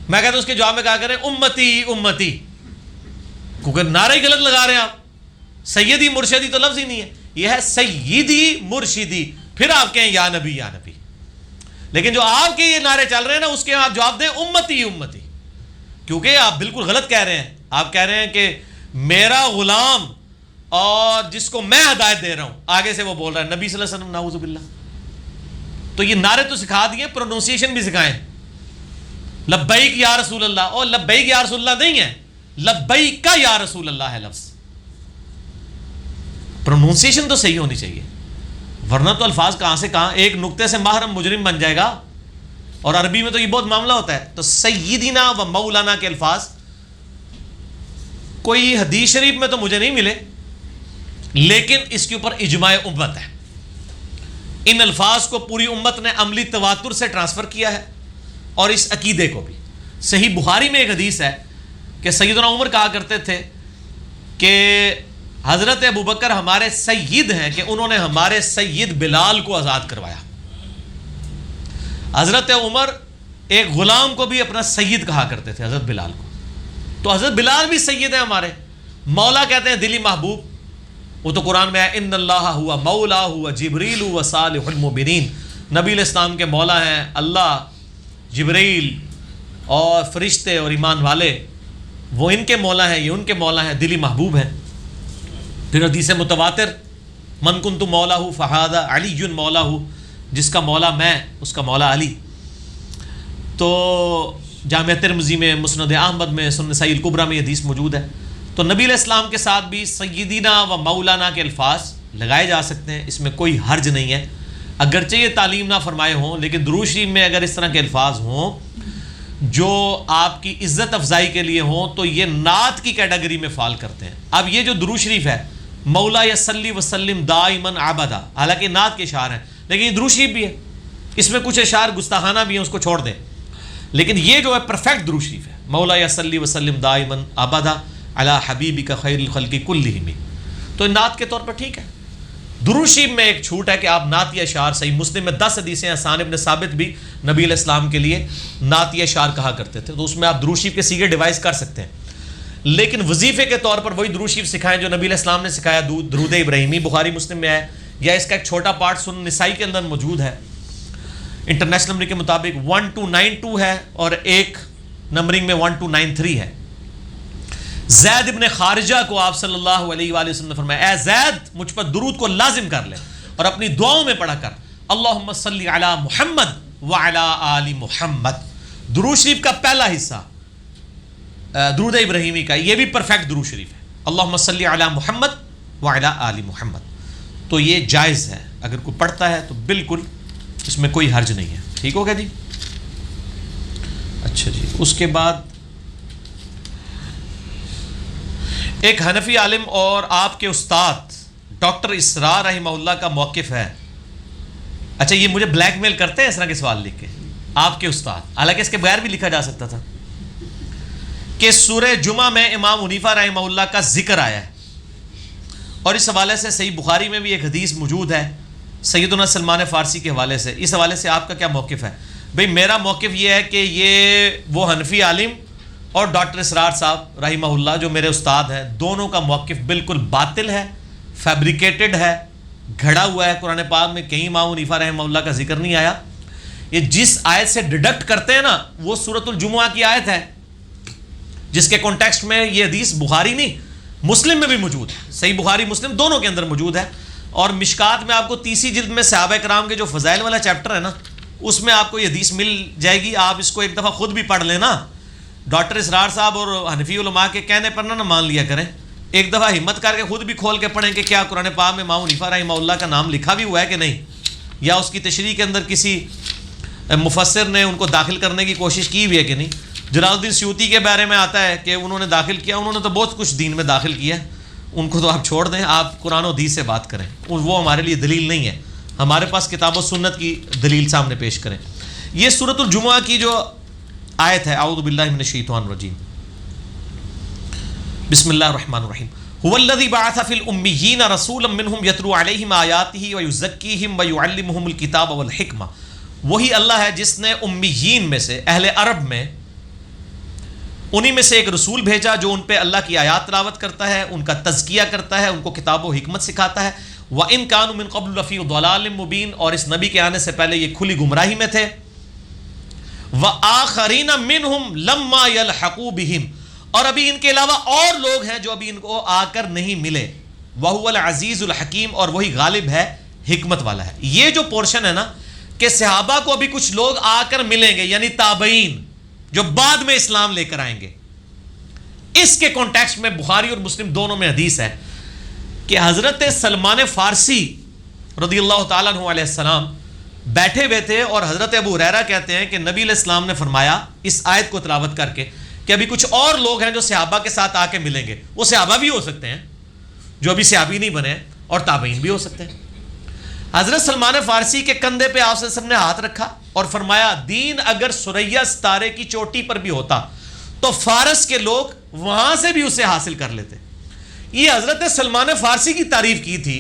میں کہتا ہوں اس کے جواب میں کہا کریں امتی امتی, کیونکہ نعرے ہی غلط لگا رہے ہیں آپ. سیدی مرشدی تو لفظ ہی نہیں ہے, یہ ہے سیدی مرشدی, پھر آپ کہیں یا نبی یا نبی. لیکن جو آپ کے یہ نعرے چل رہے ہیں نا اس کے آپ جواب دیں امتی امتی, کیونکہ آپ بالکل غلط کہہ رہے ہیں. آپ کہہ رہے ہیں کہ میرا غلام اور جس کو میں ہدایت دے رہا ہوں, آگے سے وہ بول رہا ہے نبی صلی اللہ علیہ وسلم, نعوذ باللہ. تو یہ نعرے تو سکھا دیے, پروننسیشن بھی سکھائیں. لبیک یا رسول اللہ, اور لبیک یا رسول اللہ نہیں ہے, لبیک کا یا رسول اللہ ہے لفظ. پروننسیشن تو صحیح ہونی چاہیے, ورنہ تو الفاظ کہاں سے کہاں, ایک نقطے سے محرم مجرم بن جائے گا. اور عربی میں تو یہ بہت معاملہ ہوتا ہے. تو سیدنا و مولانا کے الفاظ کوئی حدیث شریف میں تو مجھے نہیں ملے, لیکن اس کے اوپر اجماع امت ہے. ان الفاظ کو پوری امت نے عملی تواتر سے ٹرانسفر کیا ہے, اور اس عقیدے کو بھی. صحیح بخاری میں ایک حدیث ہے کہ سیدنا عمر کہا کرتے تھے کہ حضرت ابوبکر ہمارے سید ہیں کہ انہوں نے ہمارے سید بلال کو آزاد کروایا. حضرت عمر ایک غلام کو بھی اپنا سید کہا کرتے تھے, حضرت بلال کو. تو حضرت بلال بھی سید ہیں ہمارے. مولا کہتے ہیں دلی محبوب, وہ تو قرآن میں ہے ان اللہ ہوا مولا ہوا جبریل و صالح المؤمنین. نبی علیہ السلام کے مولا ہیں اللہ, جبریل اور فرشتے اور ایمان والے, وہ ان کے مولا ہیں, یہ ان کے مولا ہیں, دلی محبوب ہیں. پھر حدیث متواتر من کنت مولا فہذا علی مولا, جس کا مولا میں اس کا مولا علی. تو جامعہ ترمذی میں, مسند احمد میں, سنن نسائی الکبریٰ میں یہ حدیث موجود ہے. تو نبی علیہ السلام کے ساتھ بھی سیدنا و مولانا کے الفاظ لگائے جا سکتے ہیں, اس میں کوئی حرج نہیں ہے. اگرچہ یہ تعلیم نہ فرمائے ہوں, لیکن درود شریف میں اگر اس طرح کے الفاظ ہوں جو آپ کی عزت افزائی کے لیے ہوں تو یہ نعت کی کیٹیگری میں فال کرتے ہیں. اب یہ جو درود شریف ہے مولا یصلی وسلم دائما ابدا, حالانکہ نعت کے اشعار ہیں لیکن یہ درود شریف بھی ہے, اس میں کچھ اشعار گستاخانہ بھی ہیں, اس کو چھوڑ دیں. لیکن یہ جو ہے پرفیکٹ درود شریف ہے, مولا یا صلی وسلم دائماً ابدا علی حبیبک خیر الخلق کلہم. تو نعت کے طور پر ٹھیک ہے. درود شریف میں ایک چھوٹ ہے کہ آپ نعتیہ اشعار، صحیح مسلم میں 10 حدیثیں ہیں، حسان ابن ثابت بھی نبی علیہ السلام کے لیے نعتیہ اشعار کہا کرتے تھے، تو اس میں آپ درود شریف کے سیغے ڈیوائز کر سکتے ہیں. لیکن وظیفے کے طور پر وہی درود شریف سکھائیں جو نبی علیہ السلام نے سکھایا. درود ابراہیمی بخاری مسلم میں ہے، یا اس کا ایک چھوٹا پارٹ سنن نسائی کے اندر موجود ہے. انٹرنیشنل نمبر کے مطابق 1292 ہے اور ایک نمبرنگ میں 1293 ہے. زید ابن خارجہ کو آپ صلی اللہ علیہ وآلہ وسلم نے فرمایا، اے زید مجھ پر درود کو لازم کر لے اور اپنی دعاؤں میں پڑھا کر اللہم صلی علی محمد وعلی آل محمد. درود شریف کا پہلا حصہ درود ابراہیمی کا، یہ بھی پرفیکٹ درود شریف ہے، اللہم صلی علی محمد وعلی آل محمد. تو یہ جائز ہے، اگر کوئی پڑھتا ہے تو بالکل اس میں کوئی حرج نہیں ہے. ٹھیک ہوگا جی. اچھا جی، اس کے بعد ایک حنفی عالم اور آپ کے استاد ڈاکٹر اسرار رحمہ اللہ کا موقف ہے. اچھا، یہ مجھے بلیک میل کرتے ہیں اس طرح کے سوال لکھ کے، آپ کے استاد، حالانکہ اس کے بغیر بھی لکھا جا سکتا تھا، کہ سورہ جمعہ میں امام حنیفہ رحمہ اللہ کا ذکر آیا ہے، اور اس حوالے سے صحیح بخاری میں بھی ایک حدیث موجود ہے سیدنا سلمان فارسی کے حوالے سے. اس حوالے سے آپ کا کیا موقف ہے؟ بھئی میرا موقف یہ ہے کہ یہ وہ حنفی عالم اور ڈاکٹر اسرار صاحب رحمہ اللہ جو میرے استاد ہیں، دونوں کا موقف بالکل باطل ہے، فیبریکیٹڈ ہے، گھڑا ہوا ہے. قرآن پاک میں کہیں امام حنیفہ رحمہ اللہ کا ذکر نہیں آیا. یہ جس آیت سے ڈیڈکٹ کرتے ہیں نا، وہ سورۃ الجمعہ کی آیت ہے، جس کے کانٹیکسٹ میں یہ حدیث بخاری نہیں مسلم میں بھی موجود ہے، صحیح بخاری مسلم دونوں کے اندر موجود ہے. اور مشکات میں آپ کو 30 جلد میں صحابہ کرام کے جو فضائل والا چیپٹر ہے نا، اس میں آپ کو یہ حدیث مل جائے گی. آپ اس کو ایک دفعہ خود بھی پڑھ لینا. ڈاکٹر اسرار صاحب اور حنفی علماء کے کہنے پر نہ مان لیا کریں، ایک دفعہ ہمت کر کے خود بھی کھول کے پڑھیں کہ کیا قرآن پاک میں امام حنیفہ رحمہ اللہ کا نام لکھا بھی ہوا ہے کہ نہیں، یا اس کی تشریح کے اندر کسی مفسر نے ان کو داخل کرنے کی کوشش کی ہوئی ہے کہ نہیں. جلال الدین سیوطی کے بارے میں آتا ہے کہ انہوں نے داخل کیا، انہوں نے تو بہت کچھ دین میں داخل کیا ہے، ان کو تو آپ چھوڑ دیں، آپ قرآن و حدیث سے بات کریں، وہ ہمارے لیے دلیل نہیں ہے. ہمارے پاس کتاب و سنت کی دلیل سامنے پیش کریں. یہ سورۃ الجمعہ کی جو آیت ہے، اعوذ باللہ من الشیطان الرجیم، بسم اللہ الرحمن الرحیم، هو الذی بعث فی الامیین رسولا منہم یتلو علیہم آیاتہ ویزکیہم ویعلمہم الکتاب والحکمہ. وہی اللہ ہے جس نے امیین میں سے، اہل عرب میں، انہی میں سے ایک رسول بھیجا جو ان پہ اللہ کی آیات تلاوت کرتا ہے، ان کا تزکیہ کرتا ہے، ان کو کتاب و حکمت سکھاتا ہے. وَإِن كَانُوا مِن قَبْلُ لَفِي ضَلَالٍ مُبِينٍ، اور اس نبی کے آنے سے پہلے یہ کھلی گمراہی میں تھے. وَآخَرِينَ مِنْهُمْ لَمَّا يَلْحَقُوا بِهِمْ، اور ابھی ان کے علاوہ اور لوگ ہیں جو ابھی ان کو آ کر نہیں ملے. وَهُوَ الْعَزِيزُ الْحَكِيمُ، اور وہی غالب ہے، حکمت والا ہے. یہ جو پورشن ہے نا کہ صحابہ کو ابھی کچھ لوگ آ کر ملیں گے، یعنی تابعین جو بعد میں اسلام لے کر آئیں گے، اس کے کانٹیکسٹ میں بخاری اور مسلم دونوں میں حدیث ہے کہ حضرت سلمان فارسی رضی اللہ تعالیٰ عنہ علیہ السلام بیٹھے ہوئے تھے، اور حضرت ابو ہریرہ کہتے ہیں کہ نبی علیہ السلام نے فرمایا اس آیت کو تلاوت کر کے کہ ابھی کچھ اور لوگ ہیں جو صحابہ کے ساتھ آ کے ملیں گے. وہ صحابہ بھی ہو سکتے ہیں جو ابھی صحابی نہیں بنے، اور تابعین بھی ہو سکتے ہیں. حضرت سلمان فارسی کے کندھے پہ آپ صلی اللہ علیہ وسلم نے ہاتھ رکھا اور فرمایا دین اگر ثریا ستارے کی چوٹی پر بھی ہوتا تو فارس کے لوگ وہاں سے بھی اسے حاصل کر لیتے. یہ حضرت سلمان فارسی کی تعریف کی تھی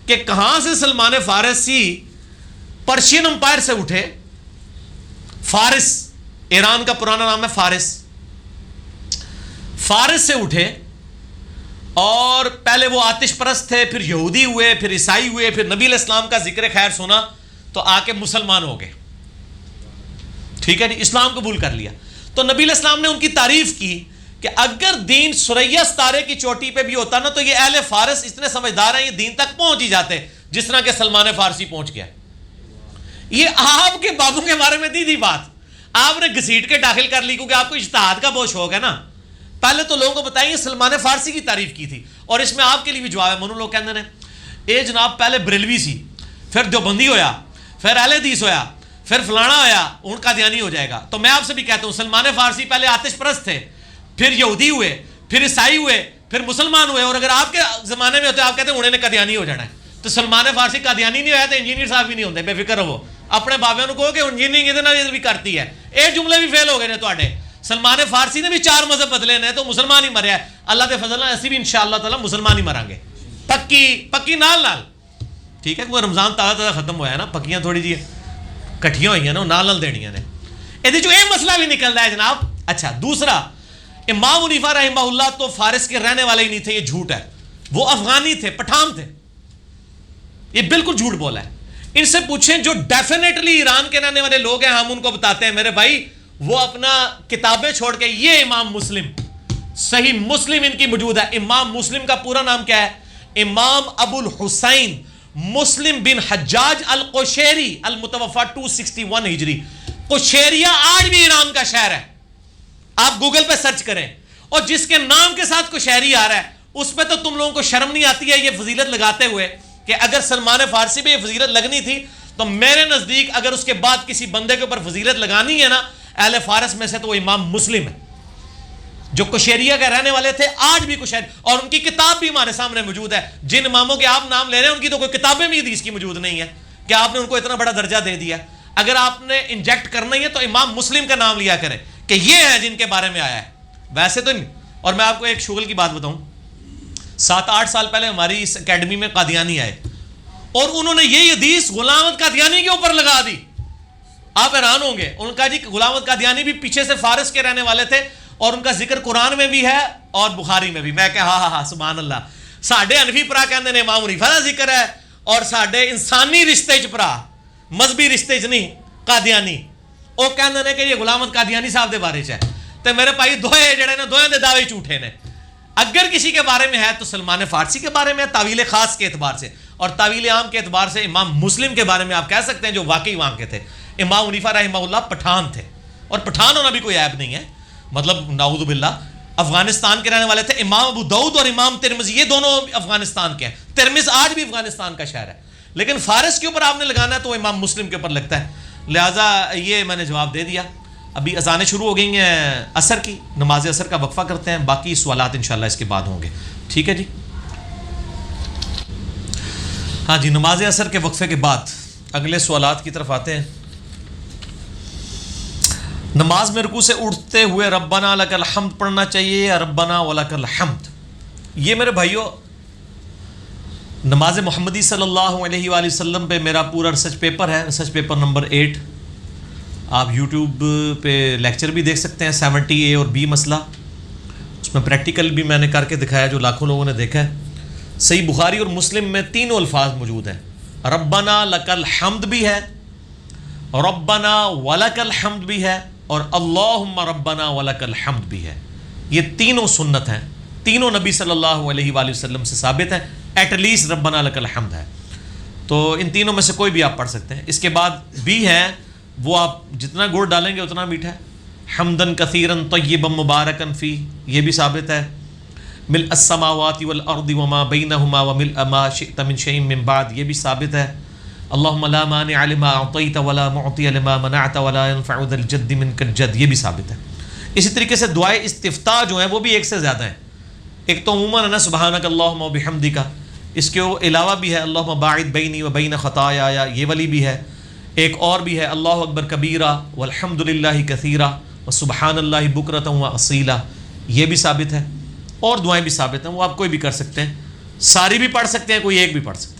کہ کہاں سے سلمان فارسی پرشین امپائر سے اٹھے، فارس ایران کا پرانا نام ہے فارس، فارس سے اٹھے، اور پہلے وہ آتش پرست تھے، پھر یہودی ہوئے، پھر عیسائی ہوئے، پھر نبی علیہ السلام کا ذکر خیر سنا تو آ کے مسلمان ہو گئے. ٹھیک ہے جی، اسلام قبول کر لیا. تو نبی علیہ السلام نے ان کی تعریف کی کہ اگر دین ثریا ستارے کی چوٹی پہ بھی ہوتا نا تو یہ اہل فارس اتنے سمجھدار ہیں، یہ دین تک پہنچ ہی جاتے جس طرح کہ سلمان فارسی پہنچ گیا. یہ آپ کے بابوں کے بارے میں دی بات آپ نے گھسیٹ کے داخل کر لی کیونکہ آپ کو اجتہاد کا بہت شوق ہے نا. پہلے تو لوگوں کو بتائیں سلمان فارسی کی تعریف کی تھی، اور اس میں آپ کے لیے بھی جواب ہے. منو لوگ کہتے ہیں اے جناب پہلے بریلوی سی، پھر دیوبندی ہویا، پھر اہل حدیث ہویا، پھر فلانا ہویا، ان کا قادیانی ہو جائے گا. تو میں آپ سے بھی کہتا ہوں سلمان فارسی پہلے آتش پرست تھے، پھر یہودی ہوئے، پھر عیسائی ہوئے، پھر مسلمان ہوئے، اور اگر آپ کے زمانے میں ہوتے آپ کہتے ہیں انہوں نے قادیانی ہو جانا ہے. تو سلمان فارسی قادیانی نہیں ہوا تو انجینئر صاحب بھی نہیں ہوتے. بے فکر ہو اپنے بابے کو کہو کہ انجینئرنگ ادھر بھی کرتی ہے. یہ جملے بھی فیل ہو گئے نے تواڈے. سلمان فارسی نے بھی 4 مذہب بدلے نے تو مسلمان ہی مریا ہے. اللہ دے فضل اسی بھی انشاءاللہ تعالی مسلمان ہی مریں گے. پکی نال ٹھیک ہے. کوئی رمضان تازہ ختم ہوا ہے نا, پکیاں تھوڑی جی کٹھیاں ہوئی ہیں نا, نال دینیاں نے. یہ مسئلہ بھی نکل رہا ہے جناب. اچھا دوسرا, امام حنیفہ رحمہ اللہ تو فارس کے رہنے والے ہی نہیں تھے, یہ جھوٹ ہے. وہ افغانی تھے, پٹھان تھے. یہ بالکل جھوٹ بولا ہے. ان سے پوچھیں جو ڈیفینیٹلی ایران کے رہنے والے لوگ ہیں, ہم ان کو بتاتے ہیں میرے بھائی, وہ اپنا کتابیں چھوڑ کے, یہ امام مسلم, صحیح مسلم ان کی موجود ہے. امام مسلم کا پورا نام کیا ہے؟ امام ابو الحسین مسلم بن حجاج القشیری المتوفا 261 ہجری. قشیریہ آج بھی ایران کا شہر ہے, آپ گوگل پہ سرچ کریں. اور جس کے نام کے ساتھ قشیری آ رہا ہے اس پہ تو تم لوگوں کو شرم نہیں آتی ہے یہ فضیلت لگاتے ہوئے کہ اگر سلمان فارسی پہ یہ فضیلت لگنی تھی تو میرے نزدیک اگر اس کے بعد کسی بندے کے اوپر فضیلت لگانی ہے نا اہل فارس میں سے, تو وہ امام مسلم ہے جو قشیریہ کے رہنے والے تھے. آج بھی قشیر, اور ان کی کتاب بھی ہمارے سامنے موجود ہے. جن اماموں کے آپ نام لے رہے ہیں ان کی تو کوئی کتابیں بھی حدیث کی موجود نہیں ہے کہ آپ نے ان کو اتنا بڑا درجہ دے دیا. اگر آپ نے انجیکٹ کرنا ہی ہے تو امام مسلم کا نام لیا کریں کہ یہ ہے جن کے بارے میں آیا ہے, ویسے تو نہیں. اور میں آپ کو ایک شغل کی بات بتاؤں, 7-8 سال پہلے ہماری اس اکیڈمی میں قادیانی آئے اور انہوں نے یہ حدیث غلام احمد قادیانی کے اوپر لگا دی. آپ حیران ہوں گے. ان کا جی غلام احمد قادیانی بھی پیچھے سے فارس کے رہنے والے تھے اور ان کا ذکر قرآن میں بھی ہے اور بخاری میں بھی. میں کہ ہاں سبحان اللہ. ساڈے حنفی پرا کہندے نے امام حنیفہ دا ذکر ہے اور ساڈے انسانی رشتے چ پرا, مذہبی رشتے چ نہیں, قادیانی وہ کہندے نے کہ یہ غلام احمد قادیانی صاحب دے بارے چ ہے. تے میرے بھائی دوئے جڑے نے دوئے دے دعوے جھوٹے نے. اگر کسی کے بارے میں ہے تو سلمان فارسی کے بارے میں ہے تعویل خاص کے اعتبار سے, اور تعویل عام کے اعتبار سے امام مسلم کے بارے میں آپ کہہ سکتے ہیں جو واقعی وہاں کے تھے. امام حنیفہ رحمہ اللہ پٹھان تھے, اور پٹھان ہونا بھی کوئی عیب نہیں ہے, مطلب نعوذ باللہ افغانستان کے رہنے والے تھے. امام ابو داؤد اور امام ترمذی یہ دونوں افغانستان کے ہیں. ترمذ آج بھی افغانستان کا شہر ہے, لیکن فارس کے اوپر آپ نے لگانا ہے تو امام مسلم کے اوپر لگتا ہے. لہٰذا یہ میں نے جواب دے دیا. ابھی اذانیں شروع ہو گئی ہیں عصر کی, نماز عصر کا وقفہ کرتے ہیں, باقی سوالات انشاءاللہ اس کے بعد ہوں گے. ٹھیک ہے جی, ہاں جی, نماز عصر کے وقفے کے بعد اگلے سوالات کی طرف آتے ہیں. نماز میں رکوع سے اٹھتے ہوئے ربنا لک الحمد پڑھنا چاہیے یا ربنا ولک الحمد؟ یہ میرے بھائیوں نماز محمدی صلی اللہ علیہ وآلہ وسلم پہ میرا پورا ریسرچ پیپر ہے, ریسرچ پیپر نمبر 8. آپ یوٹیوب پہ لیکچر بھی دیکھ سکتے ہیں, 70A اور B مسئلہ. اس میں پریکٹیکل بھی میں نے کر کے دکھایا جو لاکھوں لوگوں نے دیکھا ہے. صحیح بخاری اور مسلم میں تینوں الفاظ موجود ہیں. ربنا لک الحمد بھی ہے, ربنا ولک الحمد بھی ہے, اور اللہم ربنا ولک الحمد بھی ہے. یہ تینوں سنت ہیں, تینوں نبی صلی اللہ علیہ وآلہ وسلم سے ثابت ہیں. ایٹ لیسٹ ربنا لک الحمد ہے, تو ان تینوں میں سے کوئی بھی آپ پڑھ سکتے ہیں. اس کے بعد بھی ہے, وہ آپ جتنا گڑ ڈالیں گے اتنا میٹھا ہے. حمدن کثیرن طیبا مبارکن فی, یہ بھی ثابت ہے. ملء السماوات والارض وما بینہما وملء ما شئت من شیء من بعد, یہ بھی ثابت ہے. اللہم لا مانع لما اعطیت ولا معطی لما منعت ولا ينفع ذا الجد منک الجد, یہ بھی ثابت ہے. اسی طریقے سے دعائے استفتاح جو ہیں وہ بھی ایک سے زیادہ ہیں. ایک تو عموماً ہے نا سبحانک اللہم و بحمدک, اس کے علاوہ بھی ہے اللہم باعد بینی و بین خطایا, یہ والی بھی ہے. ایک اور بھی ہے اللہ اکبر کبیرہ والحمد للہ کثیرہ وسبحان اللہ بکرۃ و اصیلا, یہ بھی ثابت ہے. اور دعائیں بھی ثابت ہیں, وہ آپ کوئی بھی کر سکتے ہیں, ساری بھی پڑھ سکتے ہیں, کوئی ایک بھی پڑھ سکتے ہیں.